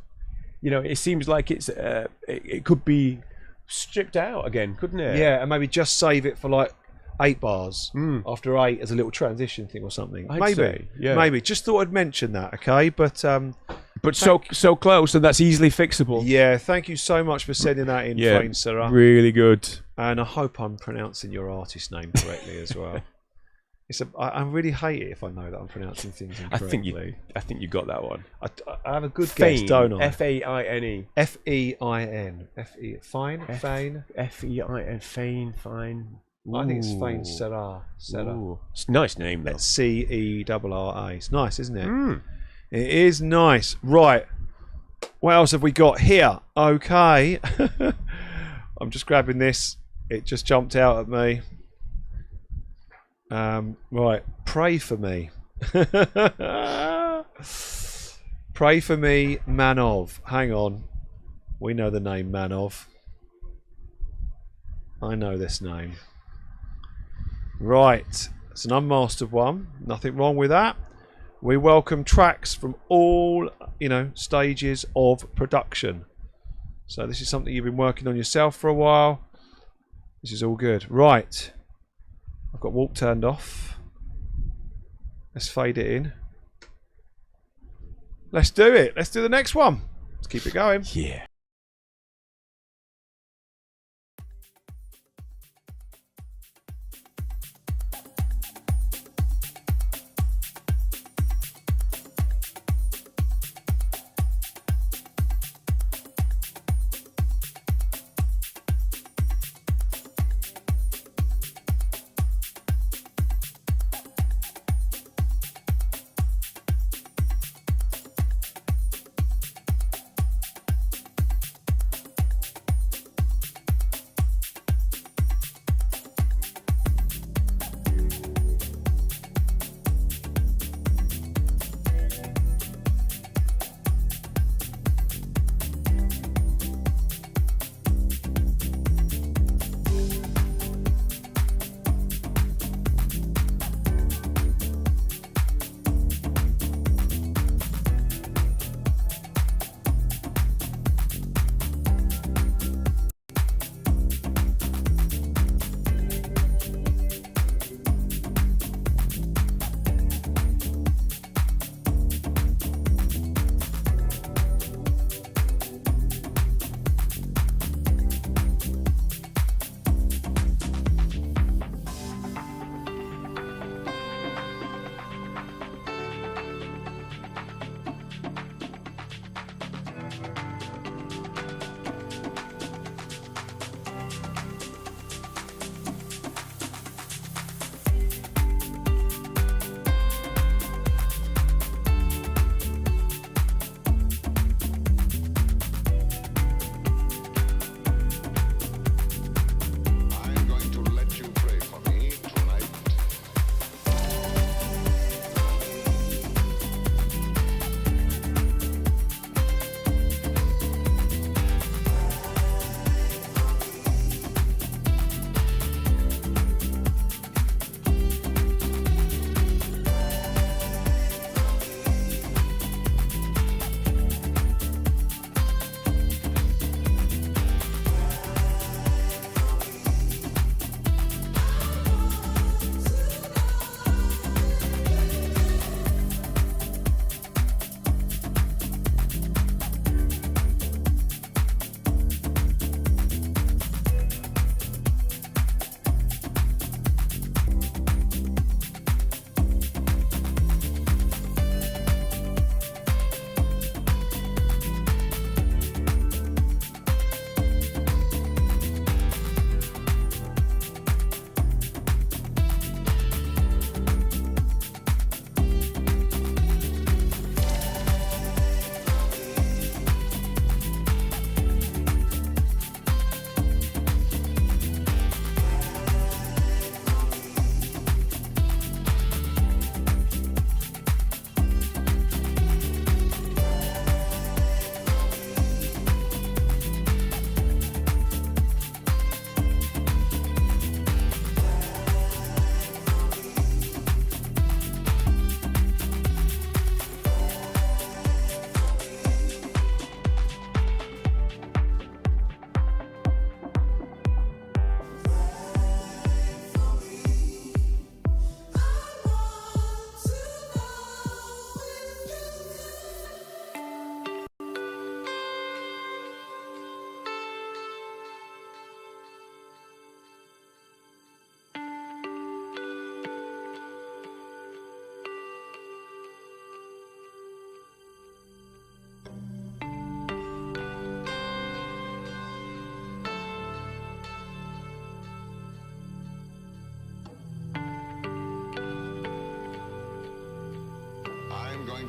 You know, it seems like it could be stripped out again, couldn't it? Yeah, and maybe just save it for like 8 bars after 8 as a little transition thing or something. Maybe. Just thought I'd mention that, okay? But so close, and that's easily fixable. Yeah, thank you so much for sending that in, Fane Sarah. Really good. And I hope I'm pronouncing your artist name correctly as well. I really hate it if I know that I'm pronouncing things incorrectly. I think you got that one. I have a good guess, don't I? F-A-I-N-E. F-E-I-N. Fine? Fane? F-E-I-N. Fane. Fine. I think it's Fane Sarah. It's a nice name, though. That's C-E-R-R-A. It's nice, isn't it? It is nice. Right. What else have we got here? Okay. I'm just grabbing this. It just jumped out at me. Right. Pray for me. Pray for me, Manov. Hang on. We know the name Manov. I know this name. Right. It's an unmastered one. Nothing wrong with that. We welcome tracks from all, stages of production. So this is something you've been working on yourself for a while. This is all good. Right. I've got walk turned off. Let's fade it in. Let's do it. Let's do the next one. Let's keep it going. Yeah.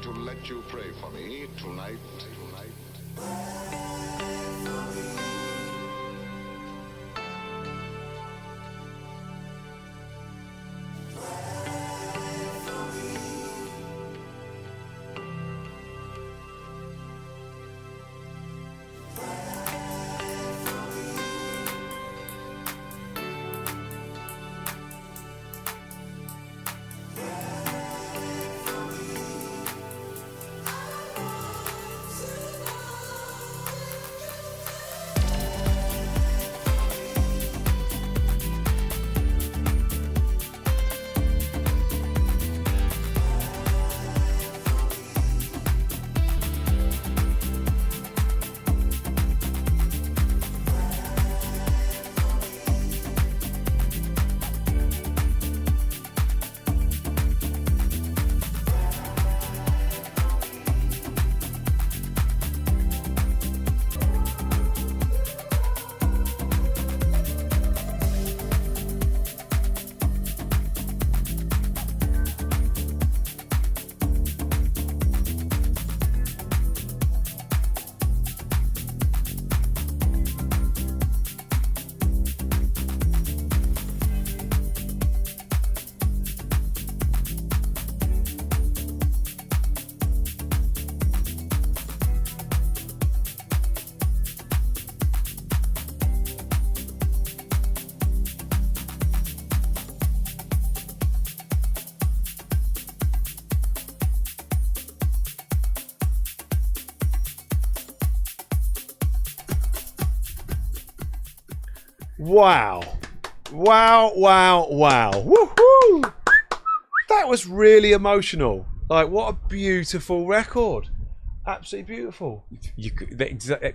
going to let you pray for me tonight. Wow. Wow, wow, wow. Woohoo! That was really emotional. Like, what a beautiful record. Absolutely beautiful.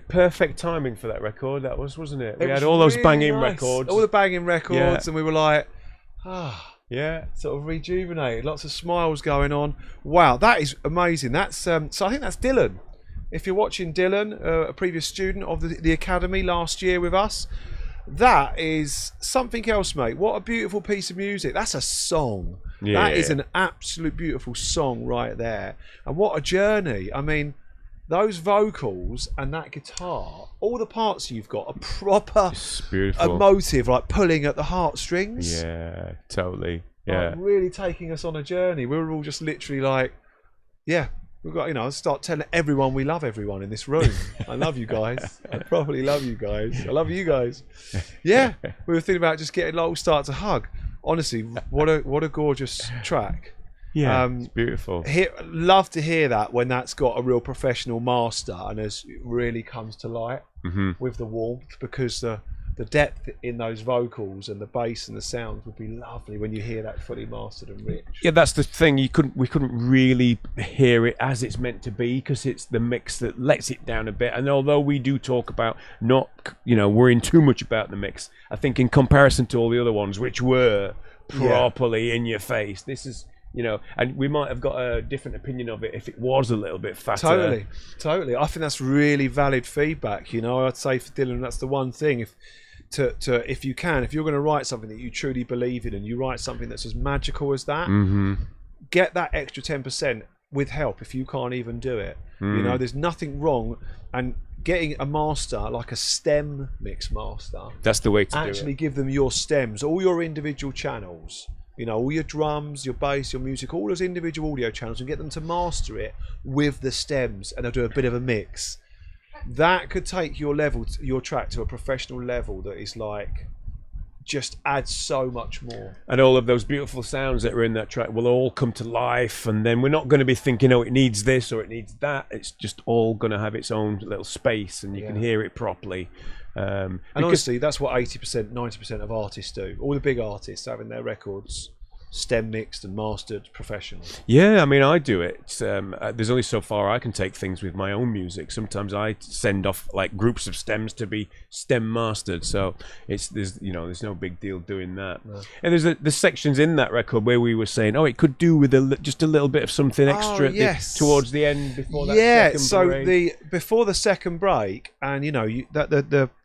Perfect timing for that record, that was, wasn't it? We had all those banging records. All the banging records, Yeah. and we were like, Yeah. sort of rejuvenated. Lots of smiles going on. Wow, that is amazing. That's so I think that's Dylan. If you're watching Dylan, a previous student of the academy last year with us, that is something else, mate. What a beautiful piece of music. That's a song. Yeah. That is an absolute beautiful song right there. And what a journey. I mean, those vocals and that guitar, all the parts you've got are proper It's beautiful. emotive, like pulling at the heartstrings. Yeah, totally. Yeah. Like really taking us on a journey. We were all just literally like, yeah, we've got, start telling everyone we love everyone in this room. I love you guys. I probably love you guys. I love you guys. Yeah, we were thinking about just getting, like, we'll start to hug. Honestly, what a gorgeous track. Yeah, it's beautiful. Love to hear that when that's got a real professional master and it really comes to light with the warmth, because the depth in those vocals and the bass and the sounds would be lovely when you hear that fully mastered and rich. Yeah, that's the thing. We couldn't really hear it as it's meant to be, because it's the mix that lets it down a bit. And although we do talk about not, worrying too much about the mix, I think in comparison to all the other ones, which were properly in your face, this is, and we might have got a different opinion of it if it was a little bit fatter. Totally. I think that's really valid feedback. I'd say for Dylan, that's the one thing. If you're going to write something that you truly believe in, and you write something that's as magical as that, get that extra 10% with help if you can't even do it. There's nothing wrong, and getting a master, like a stem mix master, that's the way to do it. Actually give them your stems, all your individual channels, all your drums, your bass, your music, all those individual audio channels, and get them to master it with the stems, and they'll do a bit of a mix. That could take your track to a professional level that is like, just adds so much more. And all of those beautiful sounds that are in that track will all come to life, and then we're not going to be thinking, it needs this or it needs that. It's just all going to have its own little space, and you can hear it properly. And honestly, that's what 80%, 90% of artists do. All the big artists having their records stem mixed and mastered professionally. Yeah, I mean, I do it. There's only so far I can take things with my own music. Sometimes I send off like groups of stems to be stem mastered. So there's no big deal doing that. No. And there's the sections in that record where we were saying, it could do with just a little bit of something extra towards the end before that second break. Before the second break, and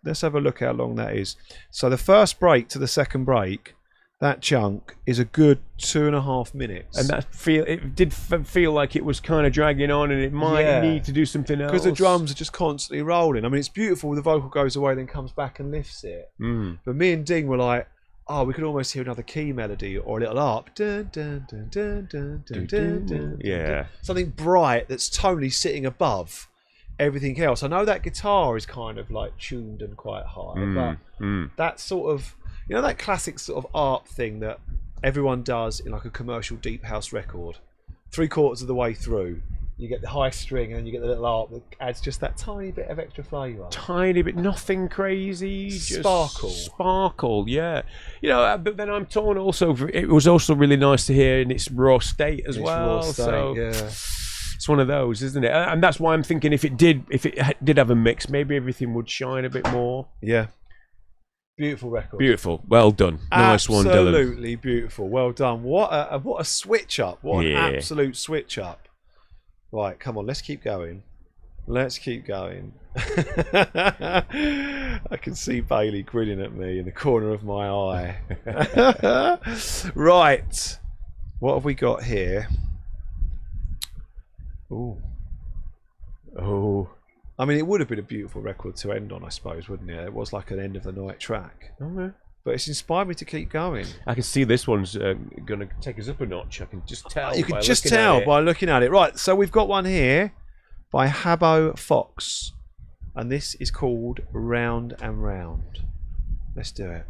let's have a look how long that is. So the first break to the second break, that chunk is a good 2.5 minutes. And it did feel like it was kind of dragging on, and it might need to do something else. Because the drums are just constantly rolling. I mean, it's beautiful. The vocal goes away, then comes back and lifts it. But me and Ding were like, oh, we could almost hear another key melody or a little arp. Dun, dun, dun, dun, dun, dun, dun, dun, Yeah. something bright that's tonally sitting above everything else. I know that guitar is kind of like tuned and quite high, but that sort of, you know, that classic sort of art thing that everyone does in like a commercial deep house record. 3/4 of the way through, you get the high string and then you get the little arp that adds just that tiny bit of extra flavour. Tiny bit, nothing crazy, just Sparkle, yeah. You know, but then I'm torn also. It was also really nice to hear in its raw state as well. Raw state, so yeah. it's one of those, isn't it? And that's why I'm thinking if it did have a mix, maybe everything would shine a bit more. Yeah. Beautiful record. Beautiful. Well done. Nice one, Dylan. Absolutely beautiful. Well done. What a switch up. What an absolute switch up. Right, come on, let's keep going. Let's keep going. I can see Bailey grinning at me in the corner of my eye. Right. What have we got here? Ooh. Oh. I mean, it would have been a beautiful record to end on, I suppose, wouldn't it? It was like an end of the night track. Okay. But it's inspired me to keep going. I can see this one's going to take us up a notch. I can just tell. You can just tell by looking at it. Right, so we've got one here by Habbo Fox. And this is called Round and Round. Let's do it.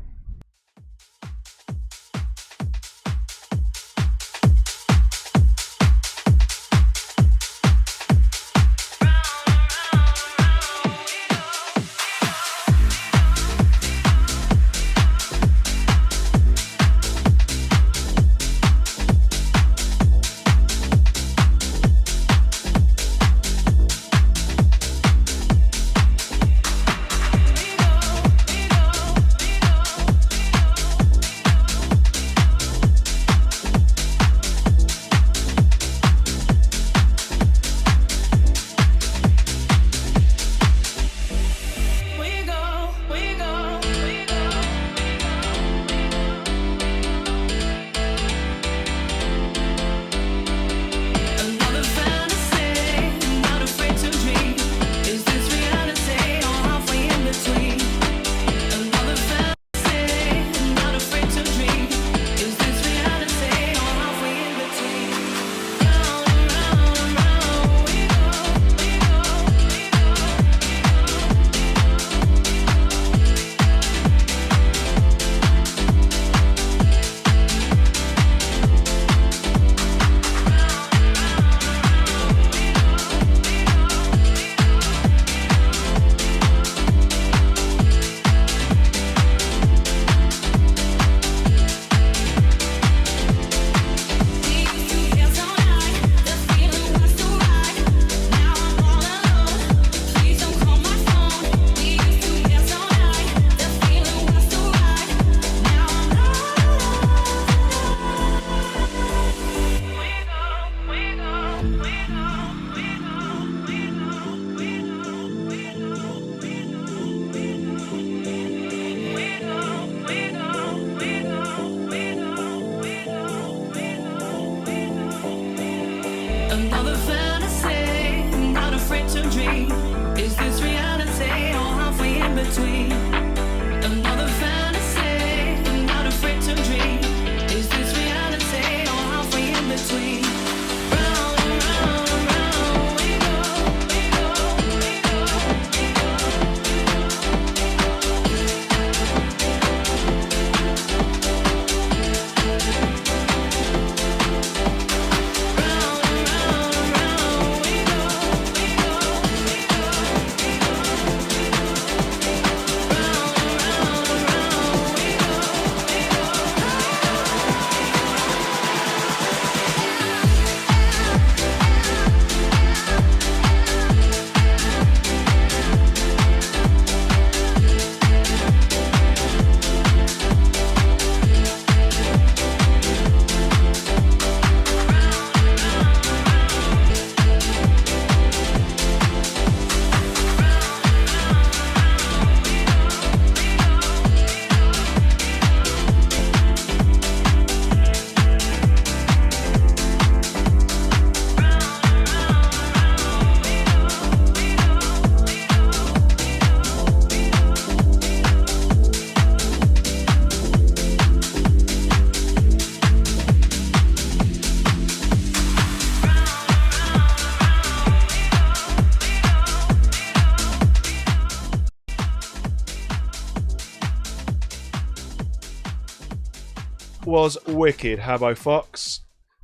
was wicked, Habbo Fox.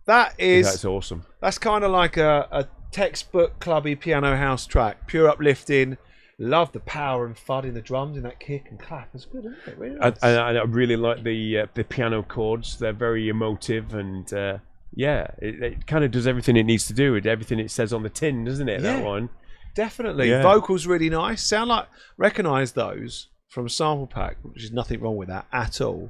That is... That's awesome. That's kind of like a textbook clubby piano house track. Pure uplifting. Love the power and thud in the drums in that kick and clap. It's good, isn't it? Really nice. I really like the piano chords. They're very emotive and it kind of does everything it needs to do. Everything it says on the tin, doesn't it? That one. Definitely. Yeah. Vocals really nice. Sound like... Recognise those from Sample Pack, which is nothing wrong with that at all.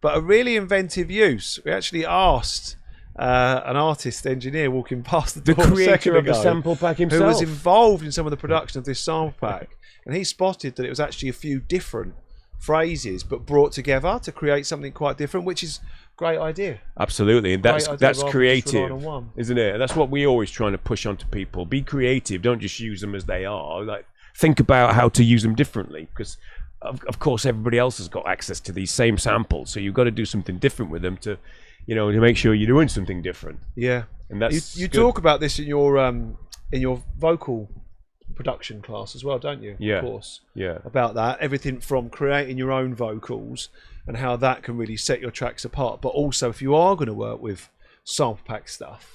But a really inventive use. We actually asked... an artist engineer walking past the door, the creator of the sample pack himself, who was involved in some of the production of this sample pack, and he spotted that it was actually a few different phrases but brought together to create something quite different, which is a great idea. Absolutely, and that's creative, isn't it? That's what we always trying to push onto people. Be creative, don't just use them as they are. Like, think about how to use them differently, because of course everybody else has got access to these same samples, so you've got to do something different with them to make sure you're doing something different. Yeah, and that's you talk about this in your vocal production class as well, don't you? Yeah, of course. Yeah, about that, everything from creating your own vocals and how that can really set your tracks apart, but also if you are going to work with sample pack stuff,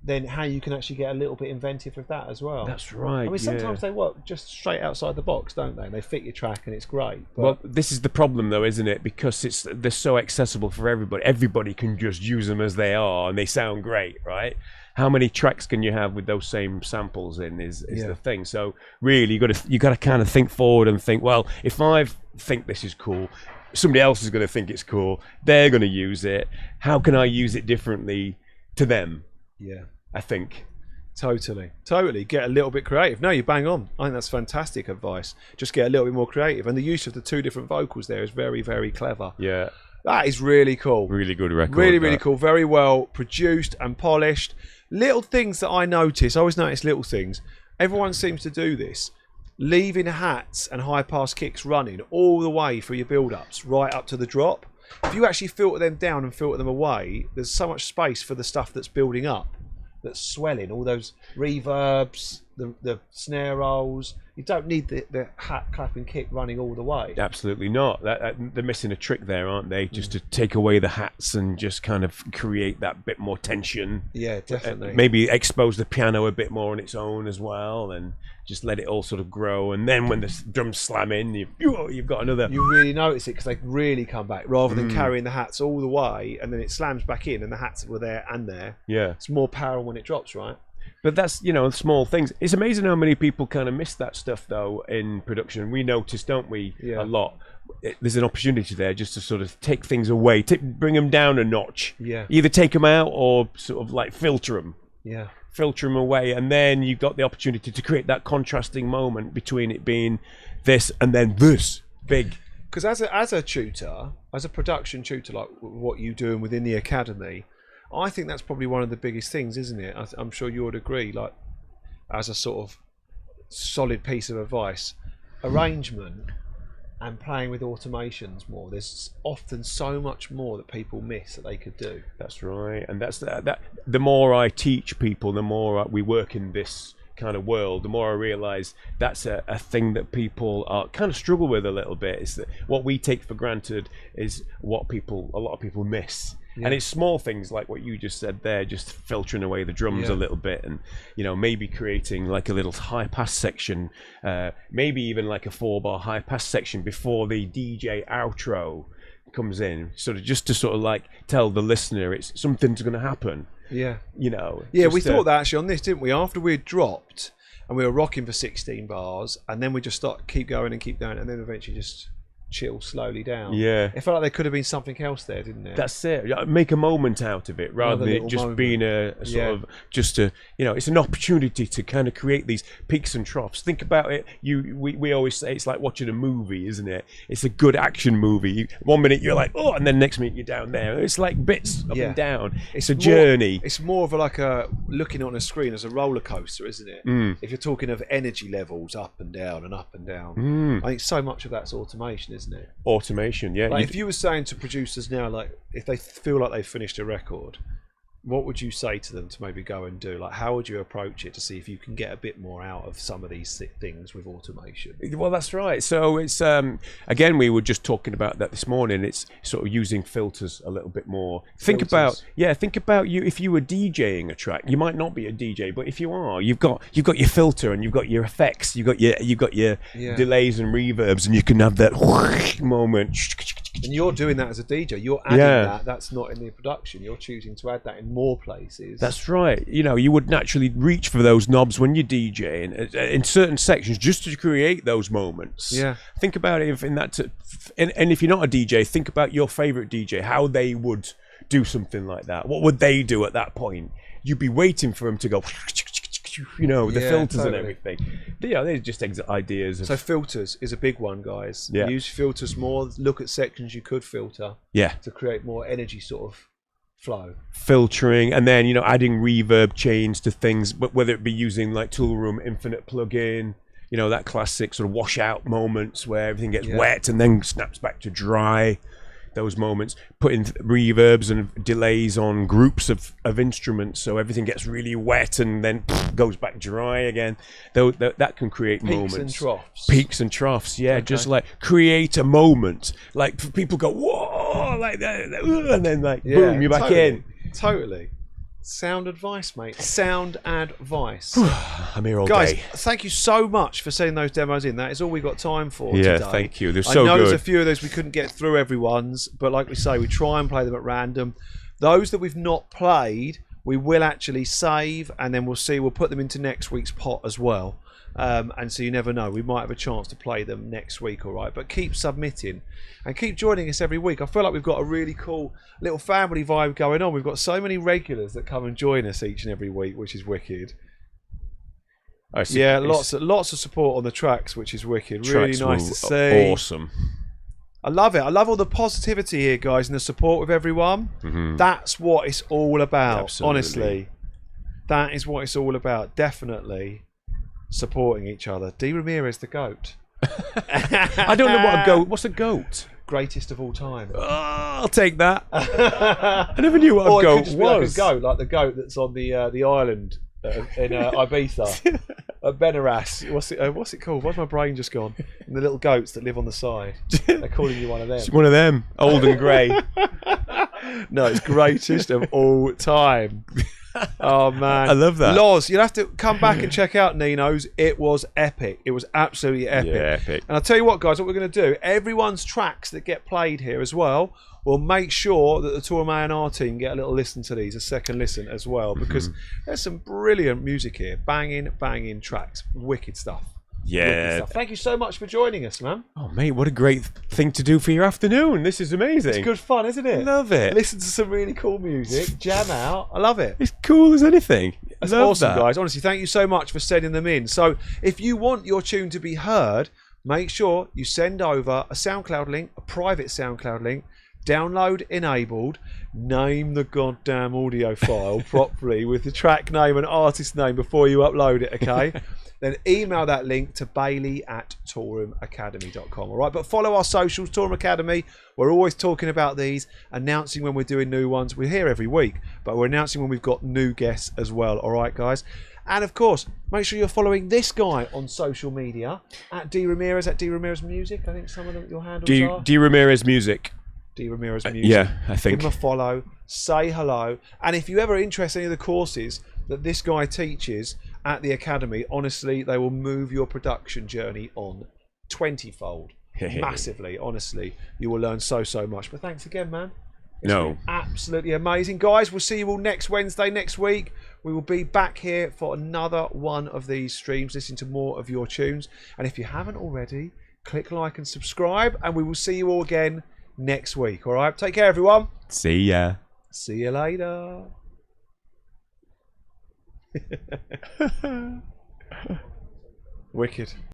then how you can actually get a little bit inventive with that as well. That's right. I mean, sometimes they work just straight outside the box, don't they? And they fit your track and it's great. But... Well, this is the problem though, isn't it? Because they're so accessible for everybody. Everybody can just use them as they are and they sound great, right? How many tracks can you have with those same samples in is the thing. So really you got to kind of think forward and think, well, if I think this is cool, somebody else is going to think it's cool. They're going to use it. How can I use it differently to them? Yeah, I think. Totally get a little bit creative. No, you bang on. I think that's fantastic advice. Just get a little bit more creative, and the use of the two different vocals there is very, very clever. Yeah, that is really cool. Really good record. Really cool. Very well produced and polished. Little things that I notice. I always notice little things. Everyone seems to do this. Leaving hats and high pass kicks running all the way for your build-ups right up to the drop. If you actually filter them down and filter them away, there's so much space for the stuff that's building up, that's swelling, all those reverbs, the snare rolls. You don't need the hat clap and kick running all the way. Absolutely not. They're missing a trick there, aren't they? Just to take away the hats and just kind of create that bit more tension. Yeah, definitely. Maybe expose the piano a bit more on its own as well, and just let it all sort of grow. And then when the drums slam in, you've got another... You really notice it because they really come back, rather than carrying the hats all the way and then it slams back in and the hats were there and there. Yeah. It's more power when it drops, right? But that's, small things. It's amazing how many people kind of miss that stuff, though, in production. We notice, don't we, a lot. There's an opportunity there just to sort of take things away, bring them down a notch. Yeah. Either take them out or sort of like filter them. Yeah. Filter them away, and then you've got the opportunity to create that contrasting moment between it being this and then this big. Because as a tutor, as a production tutor, like what you're doing within the academy, I think that's probably one of the biggest things, isn't it? I'm sure you would agree, like, as a sort of solid piece of advice, arrangement and playing with automations more. There's often so much more that people miss that they could do. That's right, and that's that. The more I teach people, the more we work in this kind of world, the more I realise that's a thing that people are kind of struggle with a little bit. Is that what we take for granted is what a lot of people miss. Yeah. And it's small things like what you just said there, just filtering away the drums a little bit, and maybe creating like a little high pass section, maybe even like a 4-bar high pass section before the DJ outro comes in, sort of just to sort of like tell the listener it's something's going to happen. Yeah, Yeah, we thought that actually on this, didn't we? After we had dropped and we were rocking for 16 bars, and then we just keep going, and then eventually just chill slowly down. Yeah, it felt like there could have been something else there, didn't it? That's it. Make a moment out of it rather than it just being a sort of just a it's an opportunity to kind of create these peaks and troughs. Think about it. We always say it's like watching a movie, isn't it? It's a good action movie. One minute you're like, oh, and then next minute you're down there. It's like bits up and down. It's a journey. It's more of like a looking on a screen as a roller coaster, isn't it? If you're talking of energy levels up and down and up and down, I think so much of that's automation, isn't it? Automation, yeah. Like if you were saying to producers now, like if they feel like they've finished a record, what would you say to them to maybe go and do? Like, how would you approach it to see if you can get a bit more out of some of these things with automation? Well, that's right. So it's again, we were just talking about that this morning. It's sort of using filters a little bit more. Think about you if you were DJing a track. You might not be a DJ, but if you are, you've got your filter and you've got your effects, you've got your delays and reverbs, and you can have that moment. And you're doing that as a DJ. You're adding that. That's not in the production. You're choosing to add that in more places. That's right. You know, you would naturally reach for those knobs when you're DJing in certain sections just to create those moments. Yeah. Think about it and if you're not a DJ, think about your favorite DJ, how they would do something like that. What would they do at that point? You'd be waiting for them to go, you know, the filters and everything. But, yeah, they're just ideas. So filters is a big one, guys. Yeah. Use filters more. Look at sections you could filter. Yeah. To create more energy sort of flow. Filtering, and then, you know, adding reverb chains to things, but whether it be using like Toolroom Infinite plugin, you know, that classic sort of washout moments where everything gets wet and then snaps back to dry. Those moments, putting reverbs and delays on groups of instruments, so everything gets really wet and then goes back dry again. That can create moments. Peaks and troughs, yeah. Okay. Just like create a moment, like people go whoa, like that, and then like boom, you're back in. Totally. Sound advice, mate. Sound advice. I'm here all Guys, day. Thank you so much for sending those demos in. That is all we got time for today. Thank you. They're so I know good. there's a few of those we couldn't get through everyone's, but like we say, we try and play them at random. Those that we've not played, we will actually save, and then we'll put them into next week's pot as well. And so you never know, we might have a chance to play them next week, all right? But keep submitting and keep joining us every week. I feel like we've got a really cool little family vibe going on. We've got so many regulars that come and join us each and every week, which is wicked. Yeah, lots of support on the tracks, which is wicked. Really nice to see. Awesome. I love it. I love all the positivity here, guys, and the support with everyone. That's what it's all about. Absolutely. Honestly, that is what it's all about. Definitely supporting each other. D.Ramirez, the goat. I don't know what a goat. What's a goat? Greatest of all time. Oh, I'll take that. I never knew what a goat was. Like a goat, like the goat that's on the island in Ibiza, Benaras. What's it called? Why's my brain just gone? And the little goats that live on the side. They're calling you one of them. It's one of them, old and grey. No, it's greatest of all time. Oh man, I love that. Loz, you'll have to come back and check out Nino's. It was epic. It was absolutely epic. Yeah, epic. And I'll tell you what, guys, what we're going to do, everyone's tracks that get played here as well, we'll make sure that the Tour Man R team get a little listen to these, a second listen as well, because there's some brilliant music here. Banging tracks. Wicked stuff. Yeah. Thank you so much for joining us, man. Oh, mate, what a great thing to do for your afternoon. This is amazing. It's good fun, isn't it? Love it. Listen to some really cool music, jam out. I love it. It's cool as anything. That's awesome, guys. Honestly, thank you so much for sending them in. So if you want your tune to be heard, make sure you send over a SoundCloud link, a private SoundCloud link, download enabled, name the goddamn audio file properly with the track name and artist name before you upload it, okay? Then email that link to bailey@toolroomacademy.com. All right, but follow our socials, Toolroom Academy. We're always talking about these, announcing when we're doing new ones. We're here every week, but we're announcing when we've got new guests as well. All right, guys. And of course, make sure you're following this guy on social media at D.Ramirez, at D.Ramirez Music. I think some of them, your handles are D.Ramirez Music. D.Ramirez Music. Yeah, I think. Give him a follow, say hello, and if you ever interested in any of the courses that this guy teaches at the Academy, honestly, they will move your production journey on 20-fold. Massively, honestly. You will learn so much. But thanks again, man. It's been absolutely amazing. Guys, we'll see you all next Wednesday, next week. We will be back here for another one of these streams, listening to more of your tunes. And if you haven't already, click like and subscribe, and we will see you all again next week. All right? Take care, everyone. See ya. See you later. Wicked.